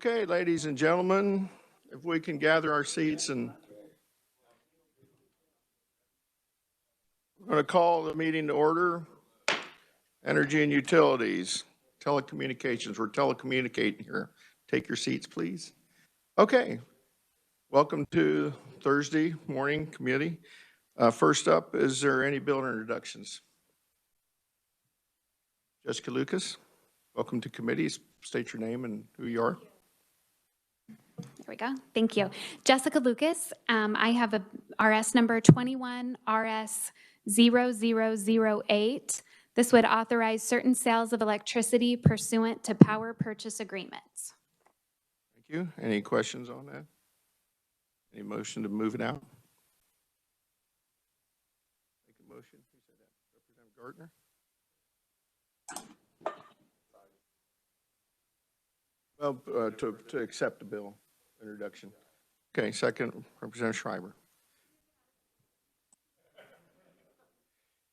Okay, ladies and gentlemen, if we can gather our seats, and we're going to call the meeting to order. Energy and utilities, telecommunications. We're telecommunicating here. Take your seats, please. Okay, welcome to Thursday morning committee. First up, is there any bill introductions? Jessica Lucas, welcome to committee. State your name and who you are. There we go. Thank you. Jessica Lucas. I have a RS number 21 RS 0008. This would authorize certain sales of electricity pursuant to power purchase agreements. Thank you. Any questions on that? Any motion to move it out? Make a motion. Who said that? Representative Gardner? Well, to accept the bill introduction. Okay, second, Representative Schreiber.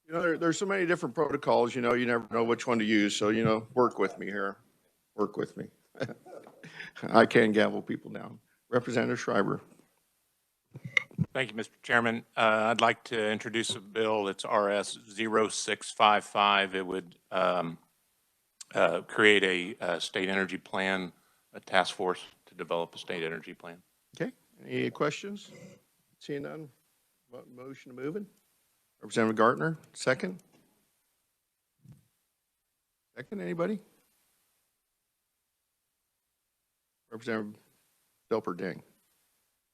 You know, there's so many different protocols, you know, you never know which one to use. So, you know, work with me here. Work with me. I can gavel people down. Representative Schreiber. Thank you, Mr. Chairman. I'd like to introduce a bill. It's RS 0655. It would create a state energy plan, a task force to develop a state energy plan. Okay. Any questions? Seeing none, motion to move it. Representative Gardner, second. Second, anybody? Representative Delperding.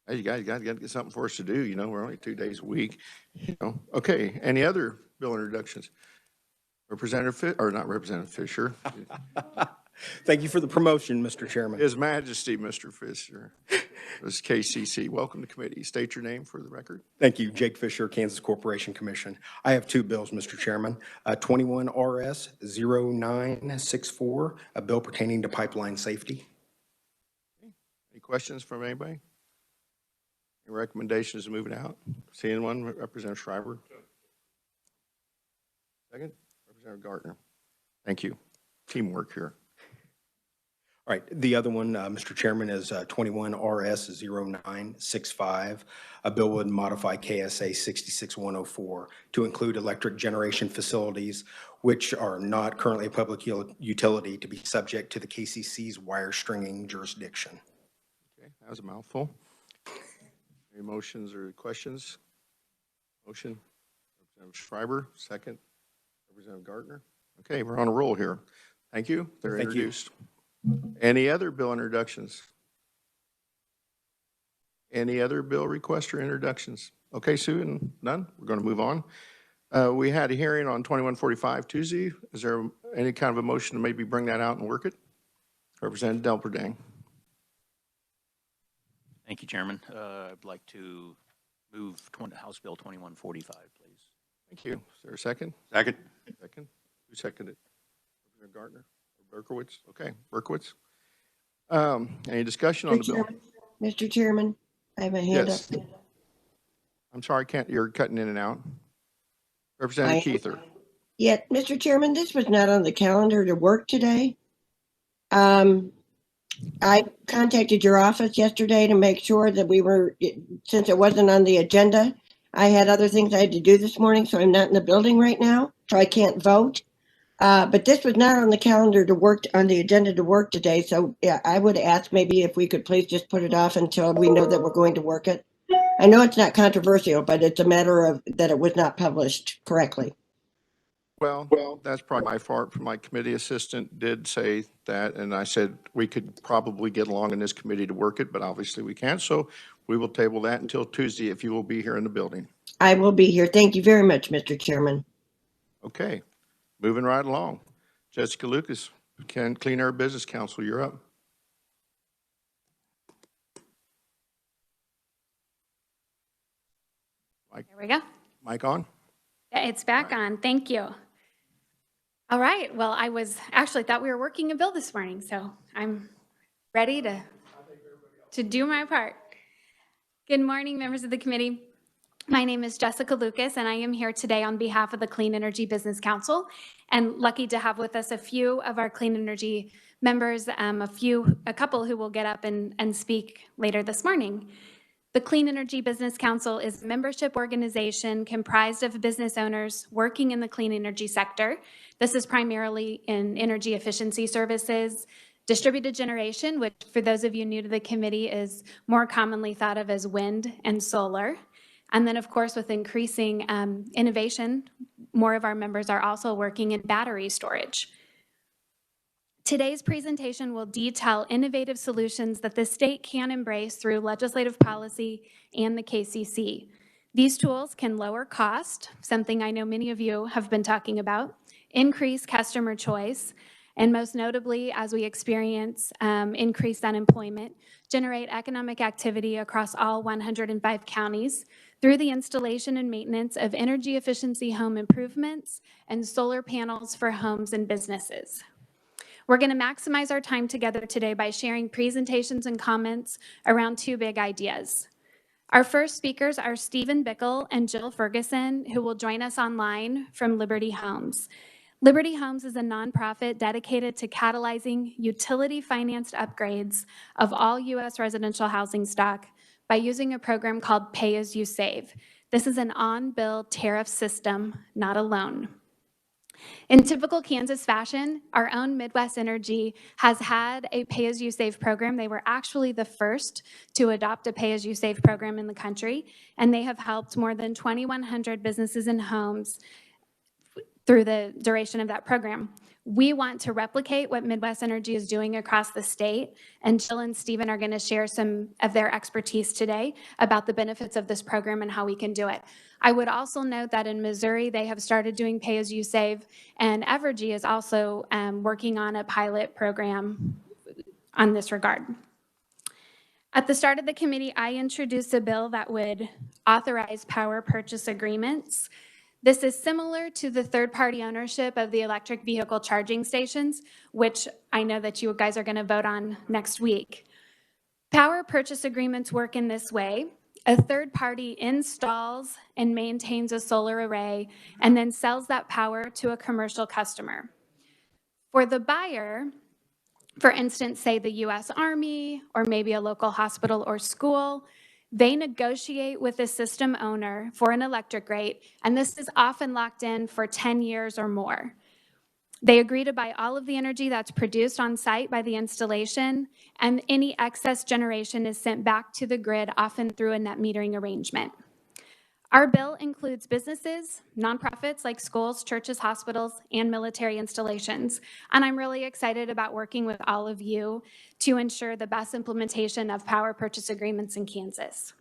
Hey, you guys got to get something for us to do. You know, we're only 2 days a week. You know, okay. Any other bill introductions? Representative or not Representative Fisher. Thank you for the promotion, Mr. Chairman. His Majesty, Mr. Fisher. This is KCC. Welcome to committee. State your name for the record. Thank you. Jake Fisher, Kansas Corporation Commission. I have two bills, Mr. Chairman. 21 RS 0964, a bill pertaining to pipeline safety. Any questions from anybody? Any recommendations to move it out? Seeing one, Representative Schreiber. Second, Representative Gardner. Thank you. Teamwork here. All right, the other one, Mr. Chairman, is 21 RS 0965. A bill would modify KSA 66104 to include electric generation facilities which are not currently a public utility to be subject to the KCC's wire stringing jurisdiction. Okay, that was a mouthful. Any motions or questions? Motion, Representative Schreiber, second, Representative Gardner. Okay, we're on a roll here. Thank you. They're introduced. Any other bill introductions? Any other bill requests or introductions? Okay, Sue, and none? We're going to move on. We had a hearing on 2145 Tuesday. Is there any kind of a motion to maybe bring that out and work it? Representative Delperding. Thank you, Chairman. I'd like to move House Bill 2145, please. Thank you. Is there a second? Second. Second. Who seconded it? Representative Gardner? Berkowitz? Okay, Berkowitz. Any discussion on the bill? Mr. Chairman, I have a hand Yes. up. I'm sorry, you're cutting in and out. Representative Keither. Yeah, Mr. Chairman, this was not on the calendar to work today. I contacted your office yesterday to make sure that since it wasn't on the agenda, I had other things I had to do this morning, so I'm not in the building right now, so I can't vote. But this was not on the calendar to work, on the agenda to work today. So yeah, I would ask maybe if we could please just put it off until we know that we're going to work it. I know it's not controversial, but it's a matter of that it was not published correctly. Well, that's probably my fault. My committee assistant did say that, and I said we could probably get along in this committee to work it, but obviously we can't. So we will table that until Tuesday if you will be here in the building. I will be here. Thank you very much, Mr. Chairman. Okay. Moving right along. Jessica Lucas, Clean Air Business Council, you're up. Mike, There we go. mic on? Yeah, it's back on. Thank you. All right. Well, I was actually thought we were working a bill this morning, so I'm ready to do my part. Good morning, members of the committee. My name is Jessica Lucas, and I am here today on behalf of the Clean Energy Business Council, and lucky to have with us a few of our clean energy members, a couple who will get up and speak later this morning. The Clean Energy Business Council is a membership organization comprised of business owners working in the clean energy sector. This is primarily in energy efficiency services, distributed generation, which for those of you new to the committee is more commonly thought of as wind and solar. And then, of course, with increasing innovation, more of our members are also working in battery storage. Today's presentation will detail innovative solutions that the state can embrace through legislative policy and the KCC. These tools can lower cost, something I know many of you have been talking about, increase customer choice, and most notably, as we experience increased unemployment, generate economic activity across all 105 counties through the installation and maintenance of energy efficiency home improvements and solar panels for homes and businesses. We're going to maximize our time together today by sharing presentations and comments around two big ideas. Our first speakers are Stephen Bickle and Jill Ferguson, who will join us online from Liberty Homes. Liberty Homes is a nonprofit dedicated to catalyzing utility-financed upgrades of all U.S. residential housing stock by using a program called Pay As You Save. This is an on-bill tariff system, not a loan. In typical Kansas fashion, our own Midwest Energy has had a pay-as-you-save program. They were actually the first to adopt a pay-as-you-save program in the country, and they have helped more than 2,100 businesses and homes through the duration of that program. We want to replicate what Midwest Energy is doing across the state, and Jill and Stephen are going to share some of their expertise today about the benefits of this program and how we can do it. I would also note that in Missouri, they have started doing pay-as-you-save, and Evergy is also working on a pilot program on this regard. At the start of the committee, I introduced a bill that would authorize power purchase agreements. This is similar to the third-party ownership of the electric vehicle charging stations, which I know that you guys are going to vote on next week. Power purchase agreements work in this way. A third party installs and maintains a solar array and then sells that power to a commercial customer. For the buyer, for instance, say the U.S. Army or maybe a local hospital or school, they negotiate with the system owner for an electric rate, and this is often locked in for 10 years or more. They agree to buy all of the energy that's produced on site by the installation, and any excess generation is sent back to the grid, often through a net metering arrangement. Our bill includes businesses, nonprofits like schools, churches, hospitals, and military installations. And I'm really excited about working with all of you to ensure the best implementation of power purchase agreements in Kansas.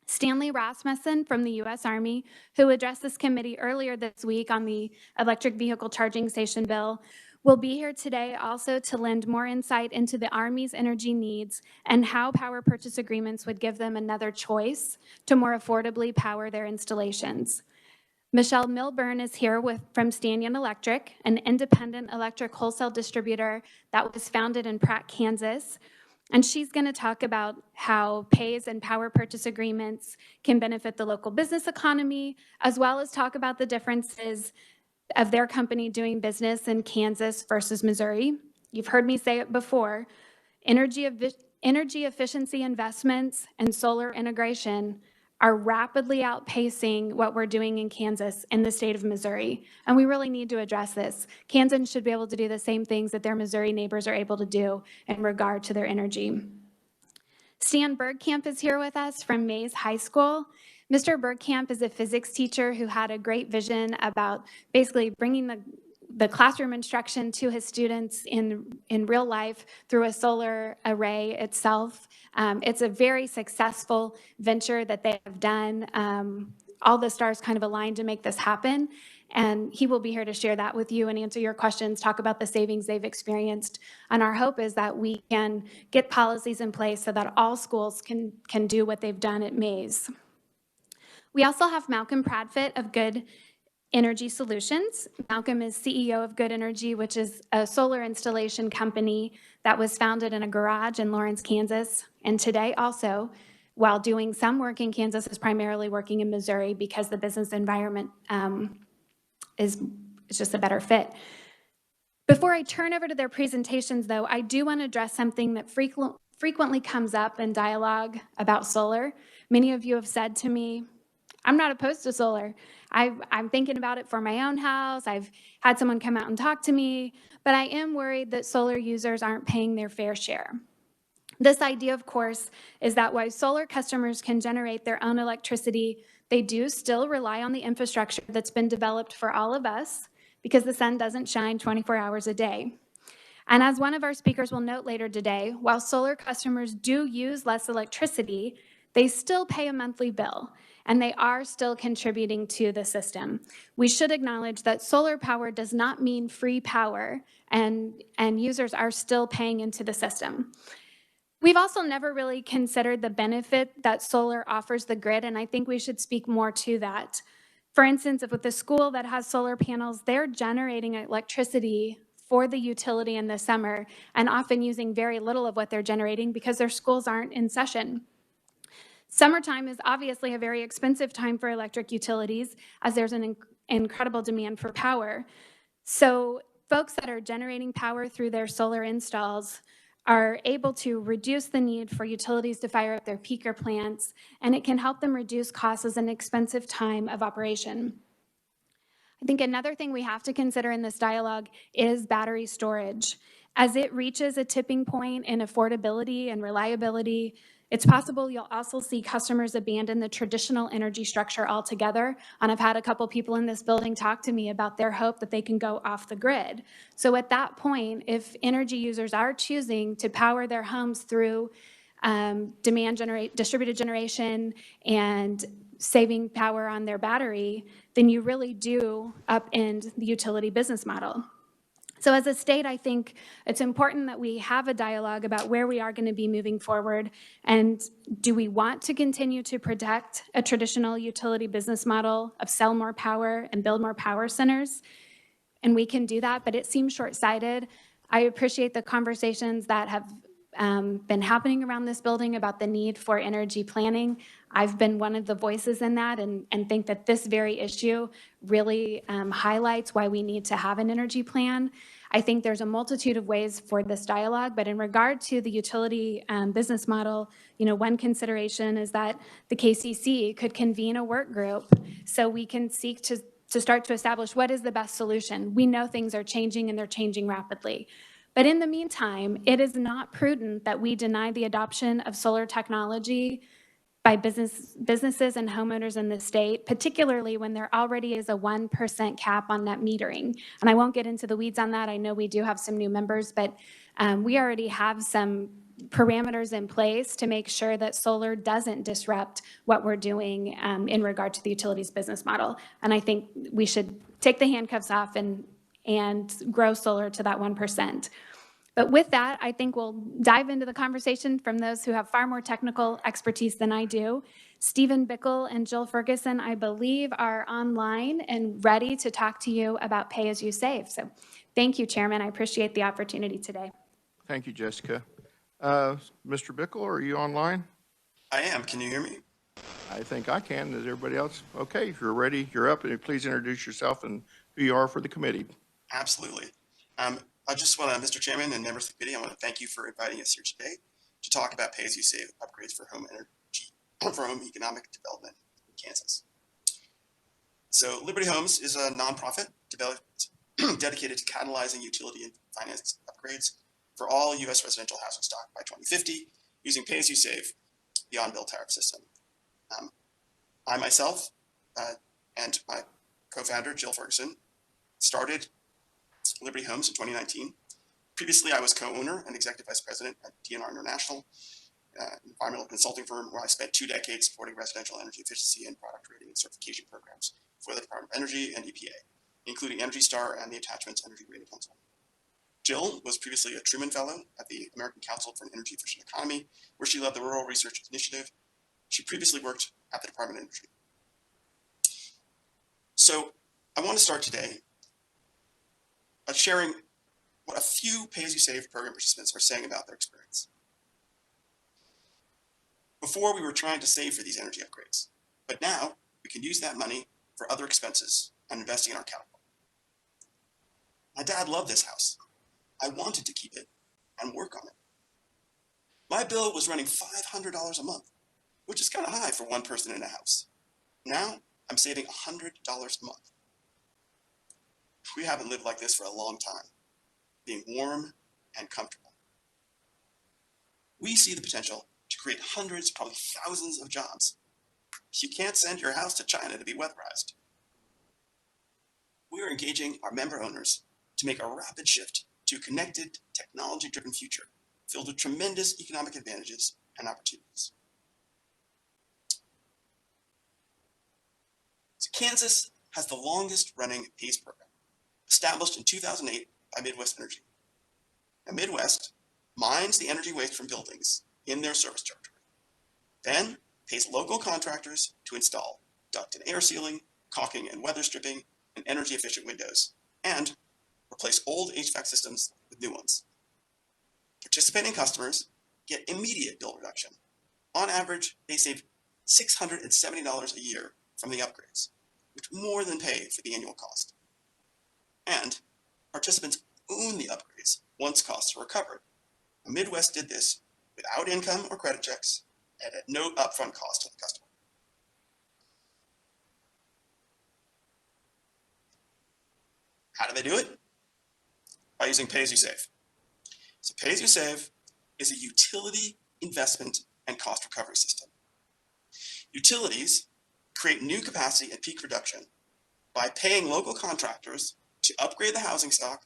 Stanley Rasmussen from the U.S. Army, who addressed this committee earlier this week on the electric vehicle charging station bill, will be here today also to lend more insight into the Army's energy needs and how power purchase agreements would give them another choice to more affordably power their installations. Michelle Milburn is here from Stanyon Electric, an independent electric wholesale distributor that was founded in Pratt, Kansas. And she's going to talk about how pays and power purchase agreements can benefit the local business economy, as well as talk about the differences of their company doing business in Kansas versus Missouri. You've heard me say it before. Energy efficiency investments and solar integration are rapidly outpacing what we're doing in Kansas in the state of Missouri. And we really need to address this. Kansans should be able to do the same things that their Missouri neighbors are able to do in regard to their energy. Stan Bergkamp is here with us from Mays High School. Mr. Bergkamp is a physics teacher who had a great vision about basically bringing the classroom instruction to his students in real life through a solar array itself. It's a very successful venture that they have done. All the stars kind of aligned to make this happen. And he will be here to share that with you and answer your questions, talk about the savings they've experienced. And our hope is that we can get policies in place so that all schools can do what they've done at Mays. We also have Malcolm Pradfitt of Good Energy Solutions. Malcolm is CEO of Good Energy, which is a solar installation company that was founded in a garage in Lawrence, Kansas. And today also, while doing some work in Kansas, is primarily working in Missouri because the business environment is just a better fit. Before I turn over to their presentations, though, I do want to address something that frequently comes up in dialogue about solar. Many of you have said to me, I'm not opposed to solar. I'm thinking about it for my own house. I've had someone come out and talk to me, but I am worried that solar users aren't paying their fair share. This idea, of course, is that while solar customers can generate their own electricity, they do still rely on the infrastructure that's been developed for all of us because the sun doesn't shine 24 hours a day. And as one of our speakers will note later today, while solar customers do use less electricity, they still pay a monthly bill, and they are still contributing to the system. We should acknowledge that solar power does not mean free power, and users are still paying into the system. We've also never really considered the benefit that solar offers the grid, and I think we should speak more to that. For instance, if with the school that has solar panels, they're generating electricity for the utility in the summer and often using very little of what they're generating because their schools aren't in session. Summertime is obviously a very expensive time for electric utilities as there's an incredible demand for power. So folks that are generating power through their solar installs are able to reduce the need for utilities to fire up their peaker plants, and it can help them reduce costs as an expensive time of operation. I think another thing we have to consider in this dialogue is battery storage. As it reaches a tipping point in affordability and reliability, it's possible you'll also see customers abandon the traditional energy structure altogether. And I've had a couple people in this building talk to me about their hope that they can go off the grid. So at that point, if energy users are choosing to power their homes through distributed generation and saving power on their battery, then you really do upend the utility business model. So as a state, I think it's important that we have a dialogue about where we are going to be moving forward, and do we want to continue to protect a traditional utility business model of sell more power and build more power centers? And we can do that, but it seems short-sighted. I appreciate the conversations that have been happening around this building about the need for energy planning. I've been one of the voices in that, and think that this very issue really highlights why we need to have an energy plan. I think there's a multitude of ways for this dialogue, but in regard to the utility business model, one consideration is that the KCC could convene a work group so we can seek to start to establish what is the best solution. We know things are changing, and they're changing rapidly. But in the meantime, it is not prudent that we deny the adoption of solar technology by businesses and homeowners in the state, particularly when there already is a 1% cap on net metering. And I won't get into the weeds on that. I know we do have some new members, but we already have some parameters in place to make sure that solar doesn't disrupt what we're doing in regard to the utilities business model. And I think we should take the handcuffs off and grow solar to that 1%. But with that, I think we'll dive into the conversation from those who have far more technical expertise than I do. Stephen Bickle and Jill Ferguson, I believe, are online and ready to talk to you about pay as you save. So thank you, Chairman. I appreciate the opportunity today. Thank you, Jessica. Mr. Bickle, are you online? I am. Can you hear me? I think I can. Is everybody else? Okay, if you're ready, you're up. And please introduce yourself and who you are for the committee. Absolutely. I just want to, Mr. Chairman and members of the committee, I want to thank you for inviting us here today to talk about pay-as-you-save upgrades for home energy, for home economic development in Kansas. So Liberty Homes is a nonprofit dedicated to catalyzing utility and finance upgrades for all U.S. residential housing stock by 2050 using pay-as-you-save, the on-bill tariff system. I myself and my co-founder, Jill Ferguson, started Liberty Homes in 2019. Previously, I was co-owner and executive vice president at DNR International, an environmental consulting firm where I spent 2 decades supporting residential energy efficiency and product rating and certification programs for the Department of Energy and EPA, including Energy Star and the Attachments Energy Rating Council. Jill was previously a Truman Fellow at the American Council for an Energy Efficient Economy, where she led the Rural Research Initiative. She previously worked at the Department of Energy. So I want to start today by sharing what a few pay-as-you-save program participants are saying about their experience. Before, we were trying to save for these energy upgrades, but now we can use that money for other expenses and investing in our capital. My dad loved this house. I wanted to keep it and work on it. My bill was running $500 a month, which is kind of high for one person in a house. Now I'm saving $100 a month. We haven't lived like this for a long time, being warm and comfortable. We see the potential to create hundreds, probably thousands of jobs. You can't send your house to China to be weatherized. We are engaging our member owners to make a rapid shift to a connected, technology-driven future filled with tremendous economic advantages and opportunities. So Kansas has the longest running PAYS program, established in 2008 by Midwest Energy. Now, Midwest mines the energy waste from buildings in their service territory, then pays local contractors to install duct and air sealing, caulking and weather stripping, and energy efficient windows, and replace old HVAC systems with new ones. Participating customers get immediate bill reduction. On average, they save $670 a year from the upgrades, which more than pay for the annual cost. And participants own the upgrades once costs are recovered. Midwest did this without income or credit checks and at no upfront cost to the customer. How do they do it? By using Pay-As-You-Save. So Pay-As-You-Save is a utility investment and cost recovery system. Utilities create new capacity at peak reduction by paying local contractors to upgrade the housing stock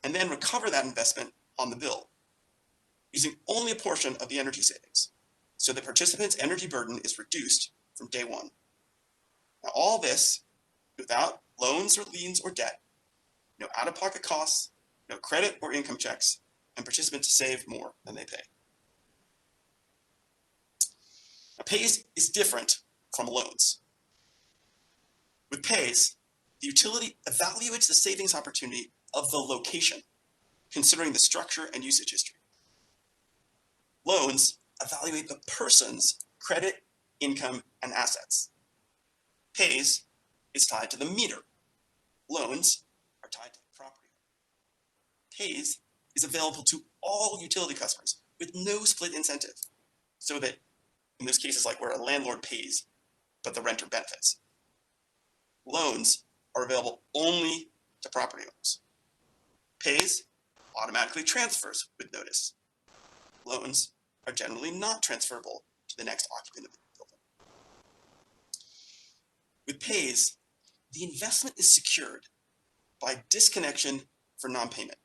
and then recover that investment on the bill, using only a portion of the energy savings, so the participant's energy burden is reduced from day one. Now, all this without loans or liens or debt, no out-of-pocket costs, no credit or income checks, and participants save more than they pay. Now, PAYS is different from loans. With PAYS, the utility evaluates the savings opportunity of the location, considering the structure and usage history. Loans evaluate the person's credit, income, and assets. PAYS is tied to the meter. Loans are tied to the property. PAYS is available to all utility customers with no split incentive, so that in those cases like where a landlord pays, but the renter benefits. Loans are available only to property owners. PAYS automatically transfers with notice. Loans are generally not transferable to the next occupant of the building. With PAYS, the investment is secured by disconnection for non-payment.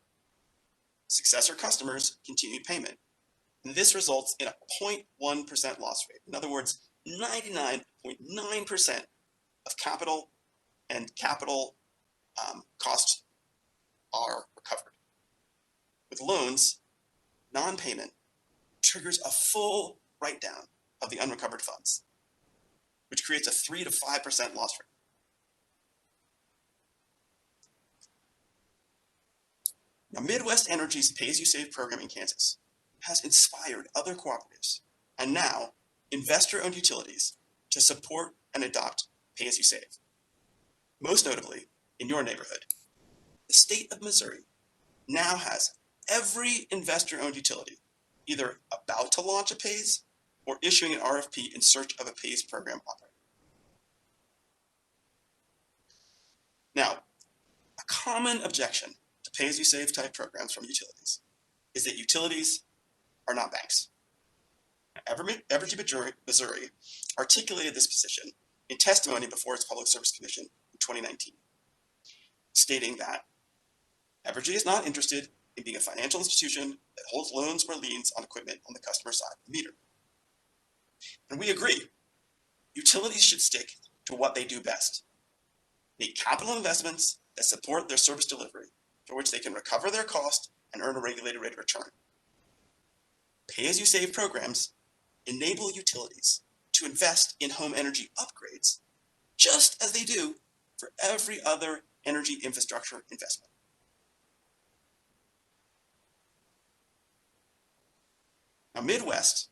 Successor customers continue payment, and this results in a 0.1% loss rate. In other words, 99.9% of capital and capital costs are recovered. With loans, non-payment triggers a full write-down of the unrecovered funds, which creates a 3 to 5% loss rate. Now, Midwest Energy's Pay-As-You-Save program in Kansas has inspired other cooperatives and now investor-owned utilities to support and adopt Pay-As-You-Save. Most notably, in your neighborhood, the state of Missouri now has every investor-owned utility either about to launch a PAYS or issuing an RFP in search of a PAYS program operator. Now, a common objection to Pay-As-You-Save type programs from utilities is that utilities are not banks. Evergy, Missouri articulated this position in testimony before its Public Service Commission in 2019, stating that Evergy is not interested in being a financial institution that holds loans or liens on equipment on the customer side of the meter. And we agree, utilities should stick to what they do best. Make capital investments that support their service delivery, for which they can recover their cost and earn a regulated rate of return. Pay-as-you-save programs enable utilities to invest in home energy upgrades, just as they do for every other energy infrastructure investment. Now, Midwest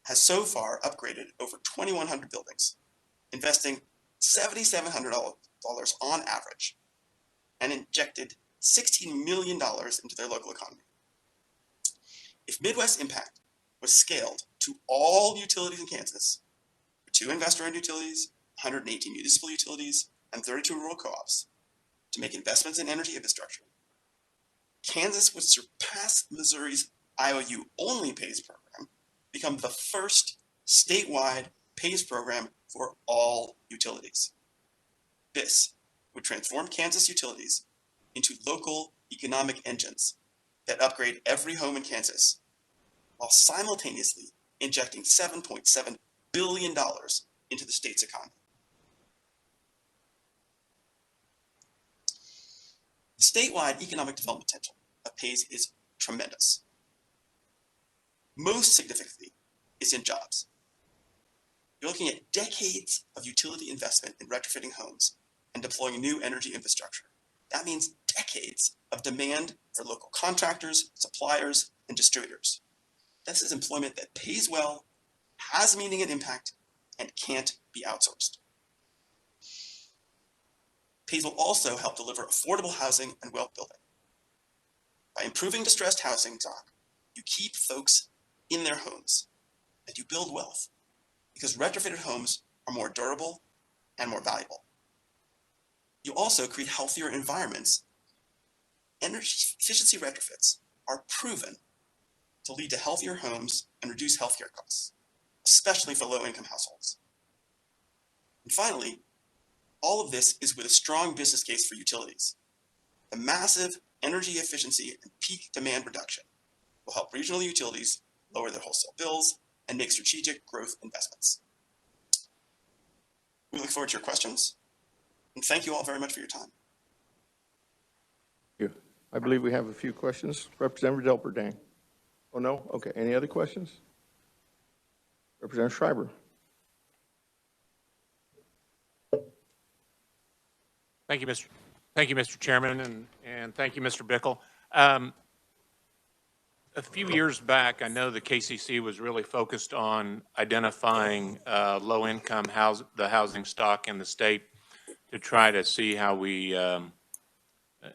has so far upgraded over 2,100 buildings, investing $7,700 on average, and injected $16 million into their local economy. If Midwest Impact was scaled to all utilities in Kansas, 2 investor-owned utilities, 118 municipal utilities, and 32 rural co-ops, to make investments in energy infrastructure, Kansas would surpass Missouri's IOU-only PAYS program, become the first statewide PAYS program for all utilities. This would transform Kansas utilities into local economic engines that upgrade every home in Kansas, while simultaneously injecting $7.7 billion into the state's economy. The statewide economic development potential of PAYS is tremendous. Most significantly, it's in jobs. You're looking at decades of utility investment in retrofitting homes and deploying new energy infrastructure. That means decades of demand for local contractors, suppliers, and distributors. This is employment that pays well, has meaning and impact, and can't be outsourced. PAYS will also help deliver affordable housing and wealth building. By improving distressed housing stock, you keep folks in their homes and you build wealth, because retrofitted homes are more durable and more valuable. You also create healthier environments. Energy efficiency retrofits are proven to lead to healthier homes and reduce healthcare costs, especially for low-income households. And finally, all of this is with a strong business case for utilities. The massive energy efficiency and peak demand reduction will help regional utilities lower their wholesale bills and make strategic growth investments. We look forward to your questions, and thank you all very much for your time. Thank you. I believe we have a few questions. Representative Delperdang. Oh, no? Okay. Any other questions? Representative Schreiber. Thank you, Mr. Chairman, and thank you, Mr. Bickle. A few years back, I know the KCC was really focused on identifying low-income the housing stock in the state to try to see how we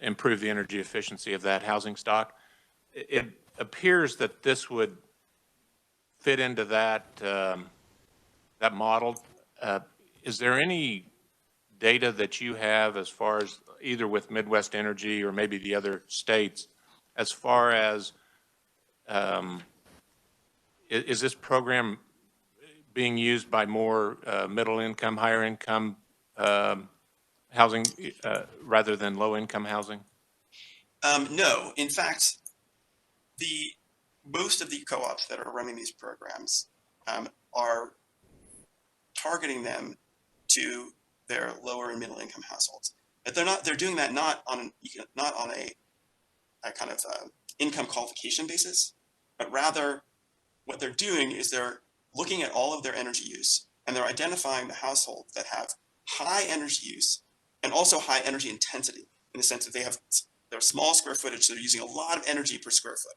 improve the energy efficiency of that housing stock. It appears that this would fit into that that model. Is there any data that you have as far as either with Midwest Energy or maybe the other states, as far as is this program being used by more middle income, higher income housing rather than low income housing? No, in fact, most of the co-ops that are running these programs are targeting them to their lower and middle income households. But they're doing that not on a kind of income qualification basis, but rather what they're doing is they're looking at all of their energy use and they're identifying the households that have high energy use and also high energy intensity, in the sense that they're small square footage, so they're using a lot of energy per square foot.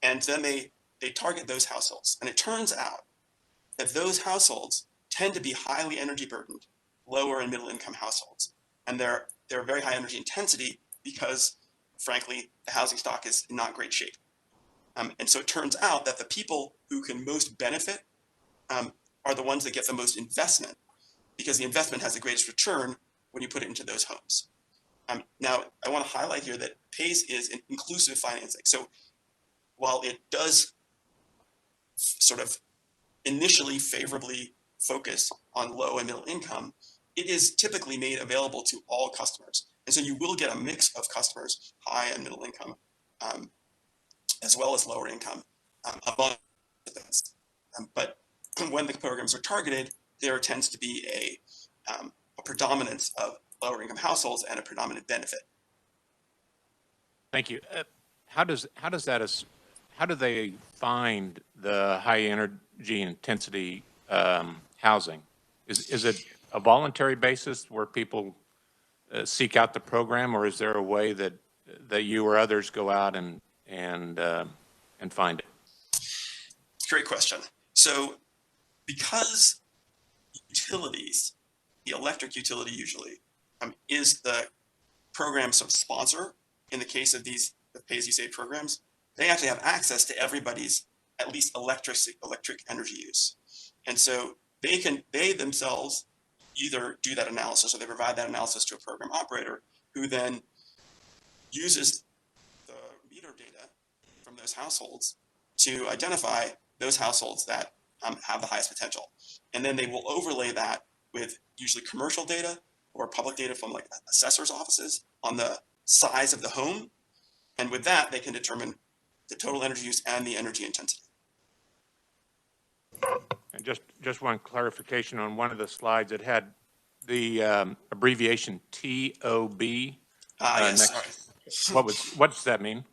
And then they target those households. And it turns out that those households tend to be highly energy burdened, lower and middle income households. And they're very high energy intensity because, frankly, the housing stock is in not great shape. And so it turns out that the people who can most benefit are the ones that get the most investment, because the investment has the greatest return when you put it into those homes. Now, I want to highlight here that PAYS is an inclusive financing. So while it does sort of initially favorably focus on low and middle income, it is typically made available to all customers. And so you will get a mix of customers, high and middle income, as well as lower income, among participants. But when the programs are targeted, there tends to be a predominance of lower income households and a predominant benefit. Thank you. How do they find the high energy intensity housing? Is it a voluntary basis where people seek out the program, or is there a way that you or others go out and find it? Great question. So because utilities, the electric utility usually, is the program sort of sponsor, in the case of these pay-as-you-save programs, they actually have access to everybody's at least electric energy use. And so they themselves either do that analysis or they provide that analysis to a program operator who then uses the meter data from those households to identify those households that have the highest potential. And then they will overlay that with usually commercial data or public data from like assessors' offices on the size of the home. And with that, they can determine the total energy use and the energy intensity. And just one clarification on one of the slides, it had the abbreviation TOB. Yes, sorry. What does that mean?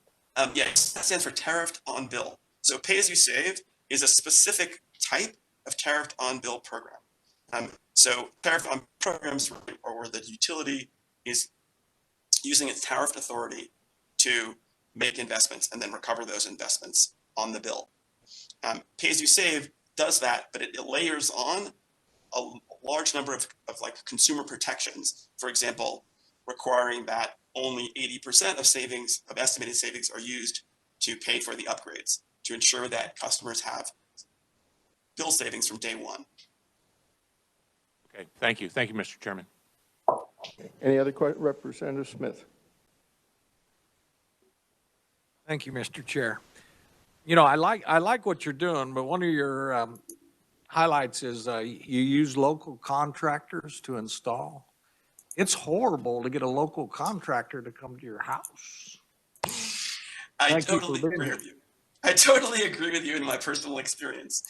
Yes, that stands for tariffed on bill. So pay-as-you-save is a specific type of tariffed on bill program. So tariffed on programs are where the utility is using its tariffed authority to make investments and then recover those investments on the bill. Pay-as-you-save does that, but it layers on a large number of like consumer protections. For example, requiring that only 80% of estimated savings are used to pay for the upgrades to ensure that customers have bill savings from day one. Okay, thank you. Thank you, Mr. Chairman. Any other questions? Representative Smith. Thank you, Mr. Chair. You know, I like what you're doing, but one of your highlights is you use local contractors to install. It's horrible to get a local contractor to come to your house. I totally agree with you. I totally agree with you in my personal experience.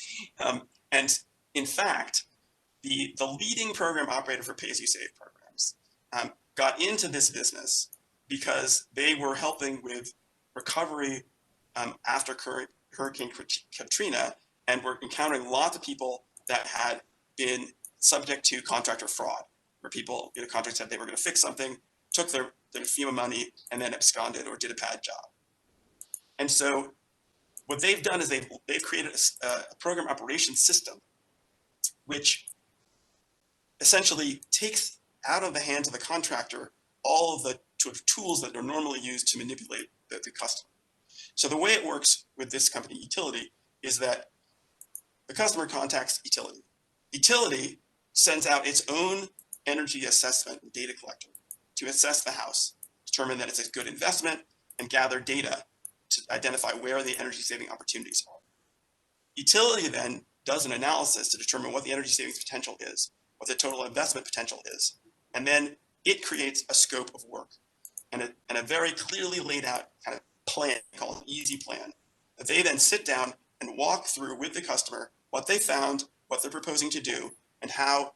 And in fact, the leading program operator for pay-as-you-save programs got into this business because they were helping with recovery after Hurricane Katrina, and were encountering lots of people that had been subject to contractor fraud, where people, contractors said they were going to fix something, took their FEMA money, and then absconded or did a bad job. And so what they've done is they've created a program operations system, which essentially takes out of the hands of the contractor all of the tools that are normally used to manipulate the customer. So the way it works with this company, Utility, is that the customer contacts Utility. Utility sends out its own energy assessment data collector to assess the house, determine that it's a good investment, and gather data to identify where the energy saving opportunities are. Utility then does an analysis to determine what the energy savings potential is, what the total investment potential is, and then it creates a scope of work and a very clearly laid out kind of plan called an easy plan that they then sit down and walk through with the customer what they found, what they're proposing to do, and how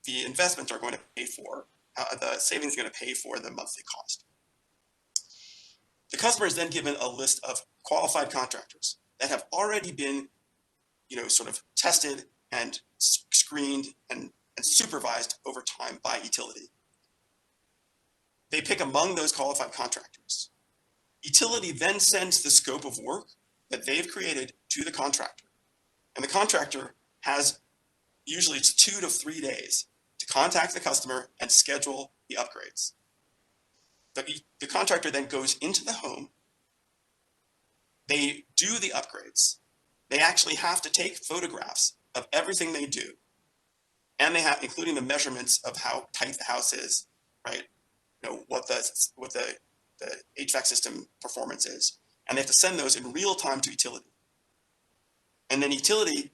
the investments are going to pay for, how the savings are going to pay for the monthly cost. The customer is then given a list of qualified contractors that have already been, sort of tested and screened and supervised over time by Utility. They pick among those qualified contractors. Utility then sends the scope of work that they've created to the contractor. And the contractor has, usually it's 2 to 3 days to contact the customer and schedule the upgrades. The contractor then goes into the home. They do the upgrades. They actually have to take photographs of everything they do. And they have, including the measurements of how tight the house is, right? What the HVAC system performance is. And they have to send those in real time to Utility. And then Utility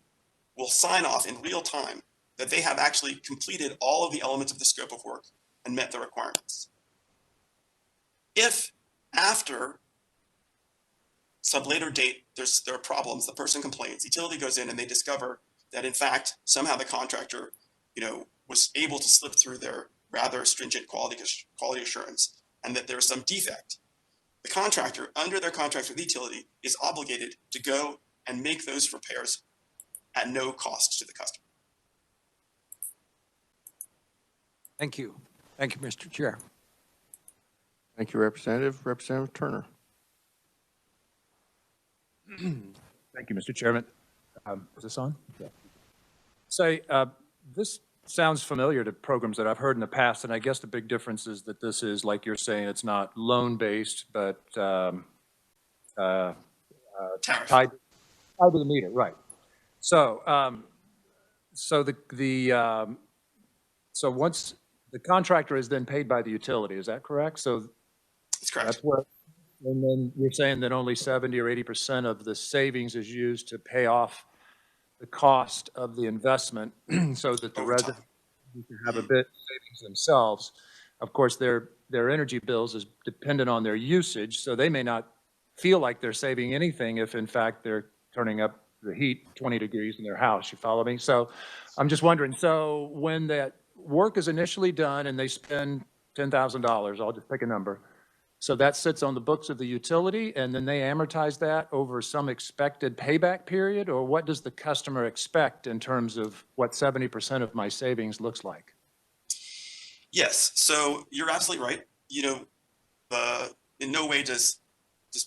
will sign off in real time that they have actually completed all of the elements of the scope of work and met the requirements. If after some later date there are problems, the person complains, Utility goes in and they discover that in fact somehow the contractor was able to slip through their rather stringent quality assurance and that there's some defect. The contractor, under their contract with Utility, is obligated to go and make those repairs at no cost to the customer. Thank you. Thank you, Mr. Chair. Thank you, Representative. Representative Turner. Thank you, Mr. Chairman. Is this on? Yeah. So this sounds familiar to programs that I've heard in the past, and I guess the big difference is that this is, like you're saying, it's not loan-based, but Tariff. tied to the meter, right. So, so once the contractor is then paid by the utility, is that correct? So That's correct. that's what, and then you're saying that only 70 or 80% of the savings is used to pay off the cost of the investment so that the Over time. resident can have a bit of savings themselves. Of course, their energy bills is dependent on their usage, so they may not feel like they're saving anything if in fact they're turning up the heat 20 degrees in their house. You follow me? So I'm just wondering, so when that work is initially done and they spend $10,000, I'll just pick a number, so that sits on the books of the utility, and then they amortize that over some expected payback period? Or what does the customer expect in terms of what 70% of my savings looks like? Yes, so you're absolutely right. In no way does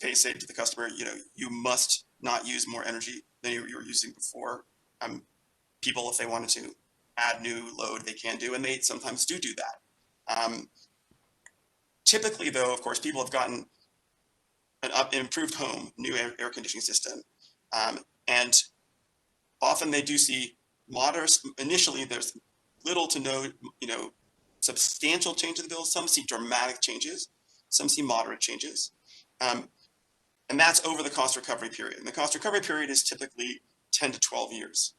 pay say to the customer, you must not use more energy than you were using before. People, if they wanted to add new load, they can do, and they sometimes do that. Typically, though, of course, people have gotten an improved home, new air conditioning system, and often they do see moderate. Initially, there's little to no, substantial change in the bill. Some see dramatic changes, some see moderate changes, and that's over the cost recovery period. And the cost recovery period is typically 10 to 12 years.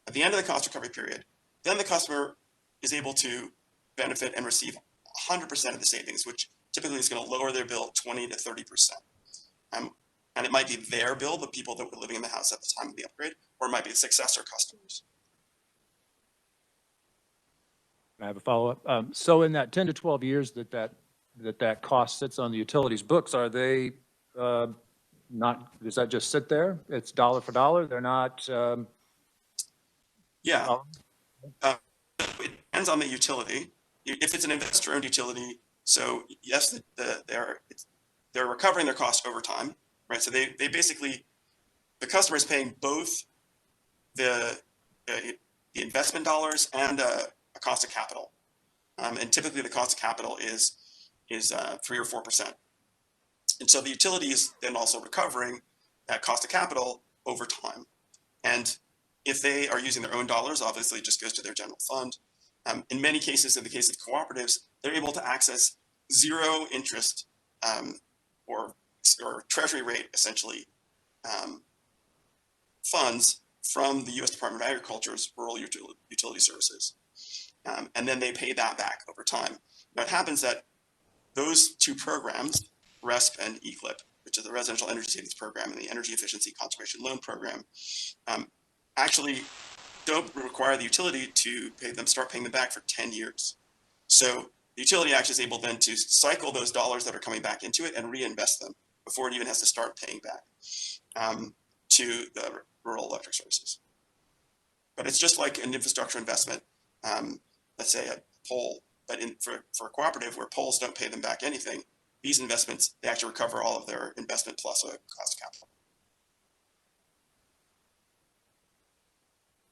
At the end of the cost recovery period, then the customer is able to benefit and receive 100% of the savings, which typically is going to lower their bill 20 to 30%. And it might be their bill, the people that were living in the house at the time of the upgrade, or it might be successor customers. I have a follow-up. So in that 10 to 12 years that cost sits on the utilities books, are they not, does that just sit there? It's dollar for dollar? They're not? Yeah. It depends on the utility. If it's an investor-owned utility, so yes, they're recovering their cost over time, right? So they basically, the customer is paying both the investment dollars and a cost of capital, and typically the cost of capital is 3 or 4%, and so the utility is then also recovering that cost of capital over time. And if they are using their own dollars, obviously it just goes to their general fund. In many cases, in the case of cooperatives, they're able to access zero interest or treasury rate, essentially, funds from the U.S. Department of Agriculture's rural utility services. And then they pay that back over time. Now, it happens that those two programs, RESP and ECLIP, which is the Residential Energy Savings Program and the Energy Efficiency Conservation Loan Program, actually don't require the utility to start paying them back for 10 years. So the utility actually is able then to cycle those dollars that are coming back into it and reinvest them before it even has to start paying back to the rural electric services. But it's just like an infrastructure investment, let's say a pole, but for a cooperative where poles don't pay them back anything, these investments, they actually recover all of their investment plus a cost of capital.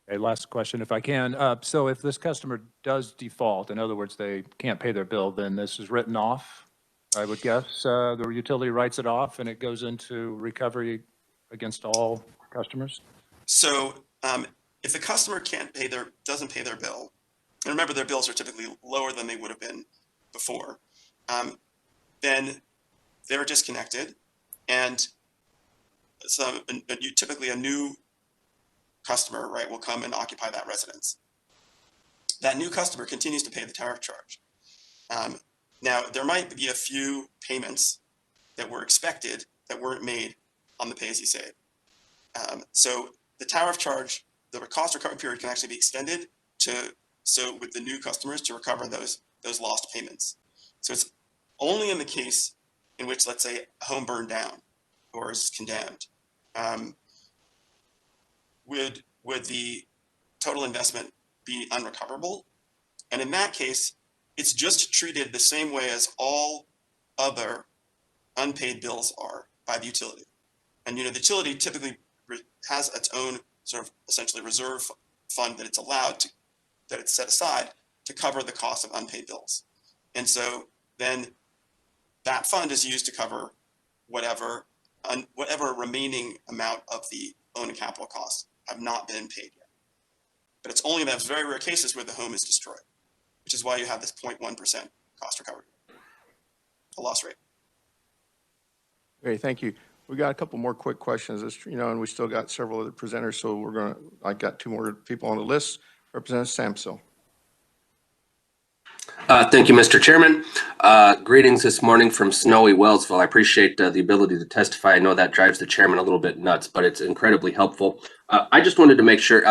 Okay, last question, if I can. So if this customer does default, in other words, they can't pay their bill, then this is written off, I would guess. The utility writes it off and it goes into recovery against all customers? So if the customer doesn't pay their bill, and remember their bills are typically lower than they would have been before, then they're disconnected, and so typically a new customer, right, will come and occupy that residence. That new customer continues to pay the tariff charge. Now, there might be a few payments that were expected that weren't made on the pay-as-you-save. So the tariff charge, the cost recovery period can actually be extended with the new customers to recover those lost payments. So it's only in the case in which, let's say, a home burned down or is condemned, would the total investment be unrecoverable? And in that case, it's just treated the same way as all other unpaid bills are by the utility. And the utility typically has its own sort of essentially reserve fund that it's allowed that it's set aside to cover the cost of unpaid bills. And so then that fund is used to cover whatever remaining amount of the loan and capital costs have not been paid yet. But it's only in those very rare cases where the home is destroyed, which is why you have this 0.1% cost recovery, a loss rate. Okay, thank you. We got a couple more quick questions, and we still got several other presenters, so I got two more people on the list. Representative Samsel. Thank you, Mr. Chairman. Greetings this morning from snowy Wellsville. I appreciate the ability to testify. I know that drives the chairman a little bit nuts, but it's incredibly helpful. I just wanted to make sure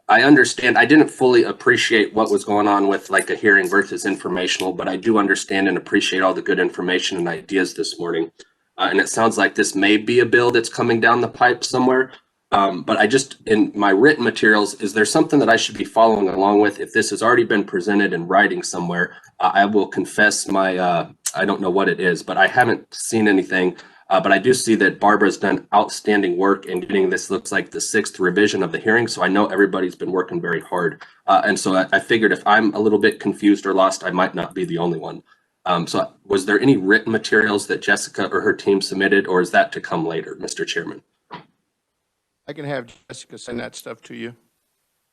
I understand. I didn't fully appreciate what was going on with like a hearing versus informational, but I do understand and appreciate all the good information and ideas this morning. And it sounds like this may be a bill that's coming down the pipe somewhere. But I just, in my written materials, is there something that I should be following along with? If this has already been presented in writing somewhere, I will confess I don't know what it is, but I haven't seen anything. But I do see that Barbara's done outstanding work in getting this, looks like the 6th revision of the hearing. So I know everybody's been working very hard. And so I figured if I'm a little bit confused or lost, I might not be the only one. So was there any written materials that Jessica or her team submitted, or is that to come later, Mr. Chairman? I can have Jessica send that stuff to you.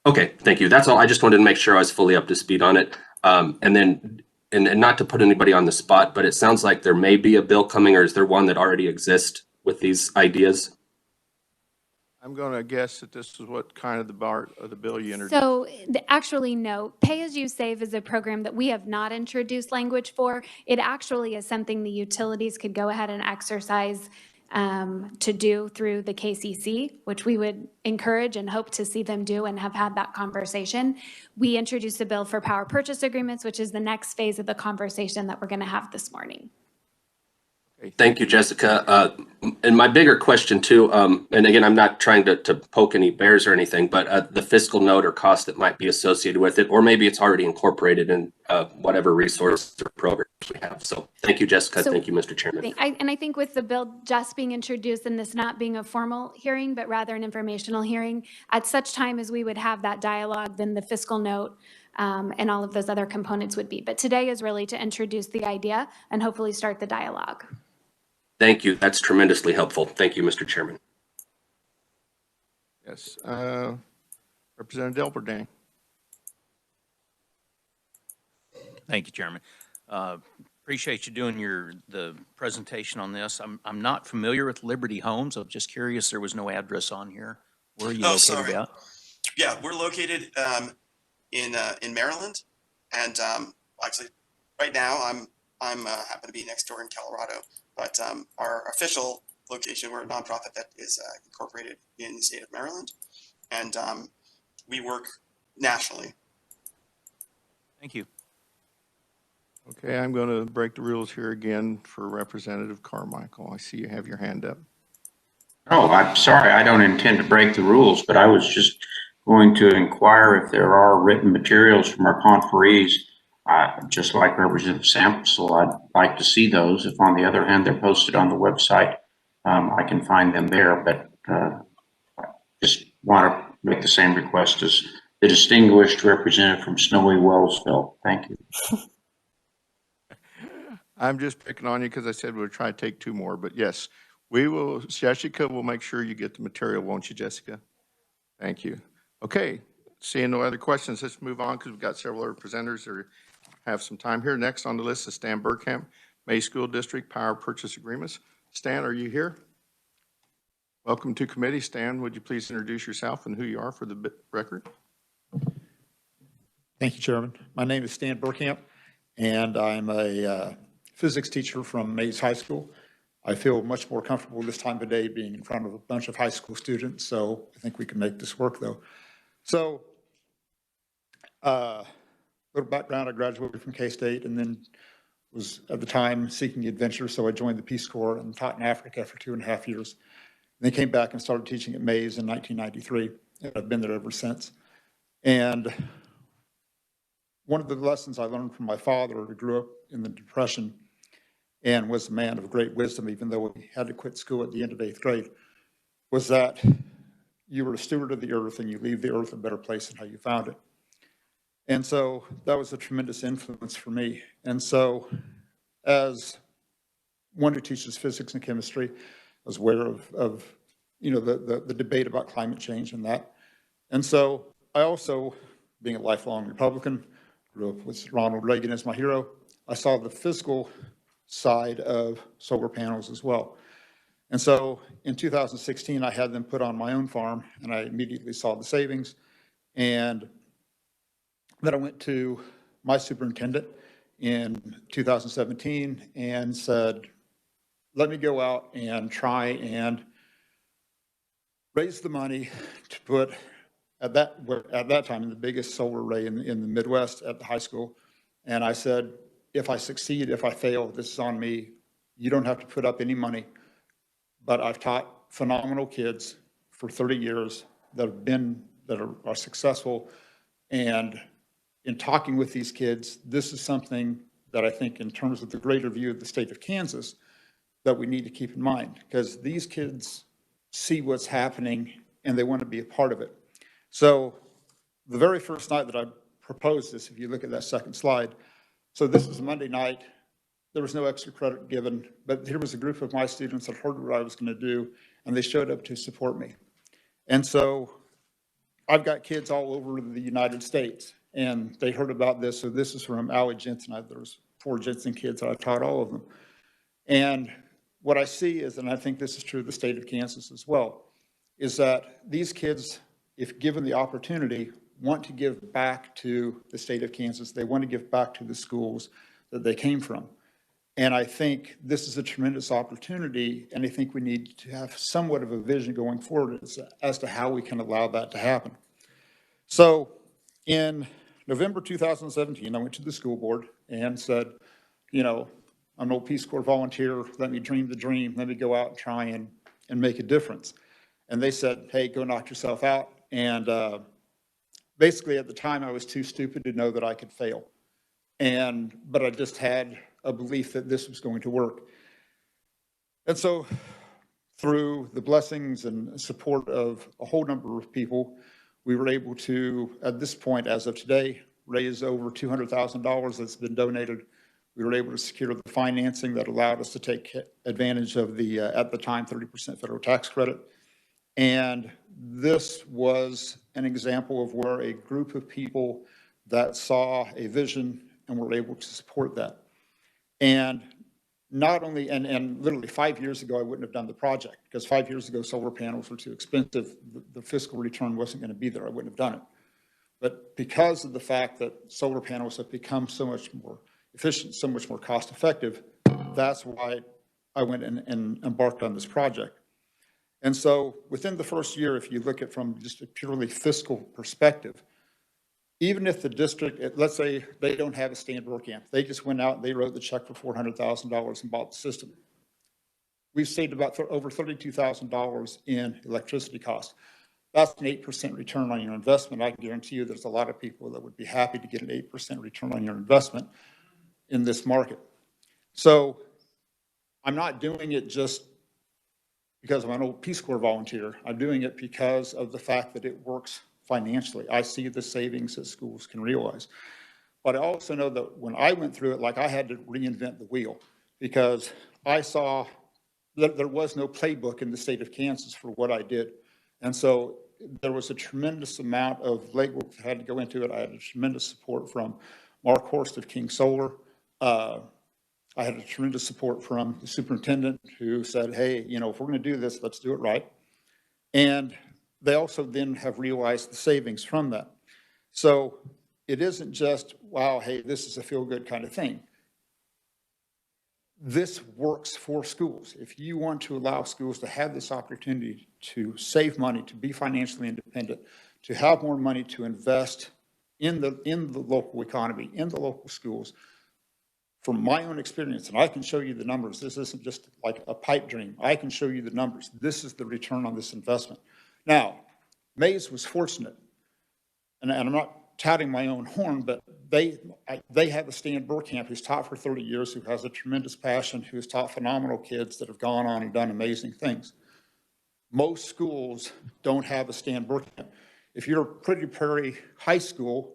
Okay, thank you. That's all. I just wanted to make sure I was fully up to speed on it. And then, and not to put anybody on the spot, but it sounds like there may be a bill coming, or is there one that already exists with these ideas? I'm going to guess that this is what kind of the part of the bill you introduced. So actually, no. Pay as you save is a program that we have not introduced language for. It actually is something the utilities could go ahead and exercise to do through the KCC, which we would encourage and hope to see them do and have had that conversation. We introduced a bill for power purchase agreements, which is the next phase of the conversation that we're going to have this morning. Thank you, Jessica. And my bigger question too, and again, I'm not trying to poke any bears or anything, but the fiscal note or cost that might be associated with it, or maybe it's already incorporated in whatever resource or programs we have. So thank you, Jessica. Thank you, Mr. Chairman. I think with the bill just being introduced and this not being a formal hearing, but rather an informational hearing, at such time as we would have that dialogue, then the fiscal note and all of those other components would be. But today is really to introduce the idea and hopefully start the dialogue. Thank you. That's tremendously helpful. Thank you, Mr. Chairman. Yes. Representative Delberdang. Thank you, Chairman. Appreciate you doing the presentation on this. I'm not familiar with Liberty Homes. I'm just curious, there was no address on here. Where are you located at? Yeah, we're located in Maryland, and actually, right now I'm happen to be next door in Colorado. But our official location, we're a nonprofit that is incorporated in the state of Maryland, and we work nationally. Thank you. Okay, I'm going to break the rules here again for Representative Carmichael. I see you have your hand up. Oh, I'm sorry. I don't intend to break the rules, but I was just going to inquire if there are written materials from our conferees. Just like Representative Sample, I'd like to see those. If on the other hand, they're posted on the website, I can find them there, but just want to make the same request as the distinguished representative from snowy Wellsville. Thank you. I'm just picking on you because I said we'll try to take two more, but yes, we will. Jessica will make sure you get the material, won't you, Jessica? Thank you. Okay, seeing no other questions, let's move on because we've got several other presenters that have some time here. Next on the list is Stan Burkamp, May School District Power Purchase Agreements. Stan, are you here? Welcome to committee. Stan, would you please introduce yourself and who you are for the record? Thank you, Chairman. My name is Stan Burkamp, and I'm a physics teacher from Mays High School. I feel much more comfortable this time of day being in front of a bunch of high school students, so I think we can make this work, though. So, little background, I graduated from K-State and then was at the time seeking adventure, so I joined the Peace Corps and taught in Africa for 2.5 years. And then came back and started teaching at Mays in 1993, and I've been there ever since. And one of the lessons I learned from my father, who grew up in the Depression and was a man of great wisdom, even though he had to quit school at the end of 8th grade, was that you are a steward of the earth and you leave the earth a better place than how you found it. And so that was a tremendous influence for me. And so as one who teaches physics and chemistry, I was aware of the debate about climate change and that. And so I also, being a lifelong Republican, grew up with Ronald Reagan as my hero, I saw the physical side of solar panels as well. And so in 2016, I had them put on my own farm, and I immediately saw the savings. And then I went to my superintendent in 2017 and said, let me go out and try and raise the money to put at that time the biggest solar array in the Midwest at the high school. And I said, if I succeed, if I fail, this is on me. You don't have to put up any money. But I've taught phenomenal kids for 30 years that are successful. And in talking with these kids, this is something that I think in terms of the greater view of the state of Kansas that we need to keep in mind, because these kids see what's happening and they want to be a part of it. So the very first night that I proposed this, if you look at that second slide, so this was Monday night. There was no extra credit given, but here was a group of my students that heard what I was going to do, and they showed up to support me. And so I've got kids all over the United States, and they heard about this. So this is from Allie Jensen. There was 4 Jensen kids that I taught all of them. And what I see is, and I think this is true of the state of Kansas as well, is that these kids, if given the opportunity, want to give back to the state of Kansas. They want to give back to the schools that they came from. And I think this is a tremendous opportunity, and I think we need to have somewhat of a vision going forward as to how we can allow that to happen. So in November 2017, I went to the school board and said, I'm an old Peace Corps volunteer. Let me dream the dream. Let me go out and try and make a difference. And they said, hey, go knock yourself out. And basically at the time, I was too stupid to know that I could fail. But I just had a belief that this was going to work. And so through the blessings and support of a whole number of people, we were able to, at this point, as of today, raise over $200,000 that's been donated. We were able to secure the financing that allowed us to take advantage of the, at the time, 30% federal tax credit. And this was an example of where a group of people that saw a vision and were able to support that. And not only, and literally 5 years ago, I wouldn't have done the project, because 5 years ago, solar panels were too expensive. The fiscal return wasn't going to be there. I wouldn't have done it. But because of the fact that solar panels have become so much more efficient, so much more cost effective, that's why I went and embarked on this project. And so within the first year, if you look at from just a purely fiscal perspective, even if the district, let's say they don't have a stand-door camp, they just went out and they wrote the check for $400,000 and bought the system. We've saved about over $32,000 in electricity costs. That's an 8% return on your investment. I can guarantee you there's a lot of people that would be happy to get an 8% return on your investment in this market. So I'm not doing it just because I'm an old Peace Corps volunteer. I'm doing it because of the fact that it works financially. I see the savings that schools can realize. But I also know that when I went through it, like I had to reinvent the wheel, because I saw that there was no playbook in the state of Kansas for what I did. And so there was a tremendous amount of legwork that had to go into it. I had a tremendous support from Mark Horst of King Solar. I had a tremendous support from the superintendent, who said, hey, if we're going to do this, let's do it right. And they also then have realized the savings from that. So it isn't just, wow, hey, this is a feel-good kind of thing. This works for schools. If you want to allow schools to have this opportunity to save money, to be financially independent, to have more money to invest in the local economy, in the local schools, from my own experience, and I can show you the numbers. This isn't just like a pipe dream. I can show you the numbers. This is the return on this investment. Now, Mays was fortunate, and I'm not touting my own horn, but they have a Stan Burkamp who's taught for 30 years, who has a tremendous passion, who's taught phenomenal kids that have gone on and done amazing things. Most schools don't have a Stan Burkamp. If you're a Pretty Prairie High School,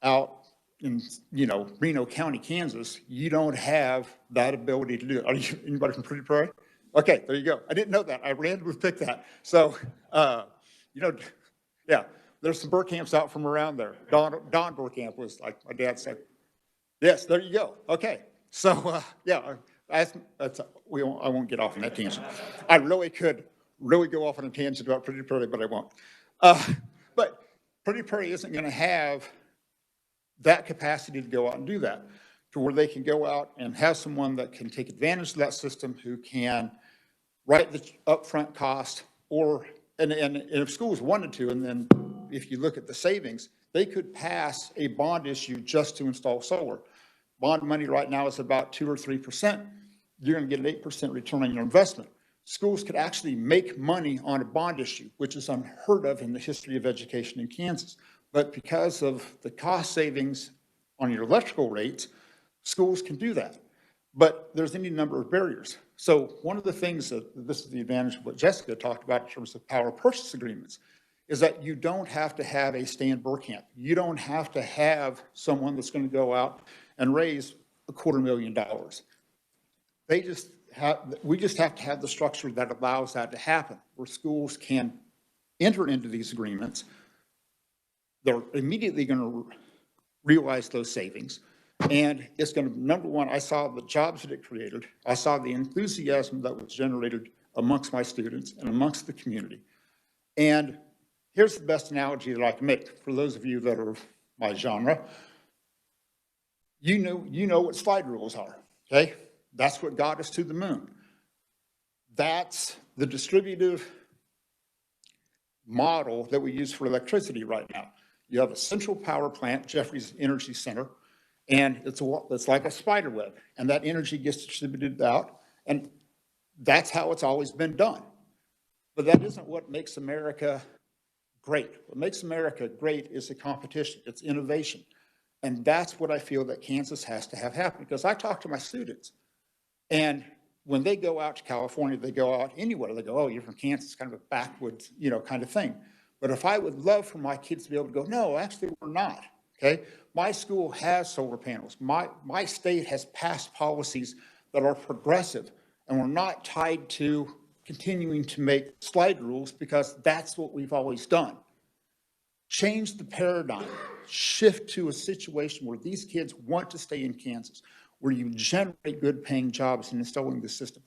out in, Reno County, Kansas, you don't have that ability to do it. Are you, anybody from Pretty Prairie? Okay, there you go. I didn't know that. I randomly picked that. So, yeah, there's some Burkamps out from around there. Don Burkamp was, like my dad said. Yes, there you go. Okay. So, yeah, I won't get off on that tangent. I really could really go off on a tangent about Pretty Prairie, but I won't. But Pretty Prairie isn't going to have that capacity to go out and do that, to where they can go out and have someone that can take advantage of that system, who can write the upfront cost, and if schools wanted to, and then if you look at the savings, they could pass a bond issue just to install solar. Bond money right now is about 2 or 3%. You're going to get an 8% return on your investment. Schools could actually make money on a bond issue, which is unheard of in the history of education in Kansas. But because of the cost savings on your electrical rates, schools can do that. But there's any number of barriers. So one of the things this is the advantage of what Jessica talked about in terms of power purchase agreements, is that you don't have to have a Stan Burkamp. You don't have to have someone that's going to go out and raise $250,000. We just have to have the structure that allows that to happen, where schools can enter into these agreements. They're immediately going to realize those savings. And it's going to, number one, I saw the jobs that it created. I saw the enthusiasm that was generated amongst my students and amongst the community. And here's the best analogy that I can make for those of you that are my genre. You know what slide rules are, okay? That's what got us to the moon. That's the distributive model that we use for electricity right now. You have a central power plant, Jeffries Energy Center, and it's like a spider web, and that energy gets distributed out, and that's how it's always been done. But that isn't what makes America great. What makes America great is the competition, it's innovation. And that's what I feel that Kansas has to have happen, because I talk to my students, and when they go out to California, they go out anywhere, they go, oh, you're from Kansas, kind of a backwoods, kind of thing. But if I would love for my kids to be able to go, no, actually we're not, okay? My school has solar panels. My state has passed policies that are progressive, and we're not tied to continuing to make slide rules, because that's what we've always done. Change the paradigm, shift to a situation where these kids want to stay in Kansas, where you generate good paying jobs in installing the system.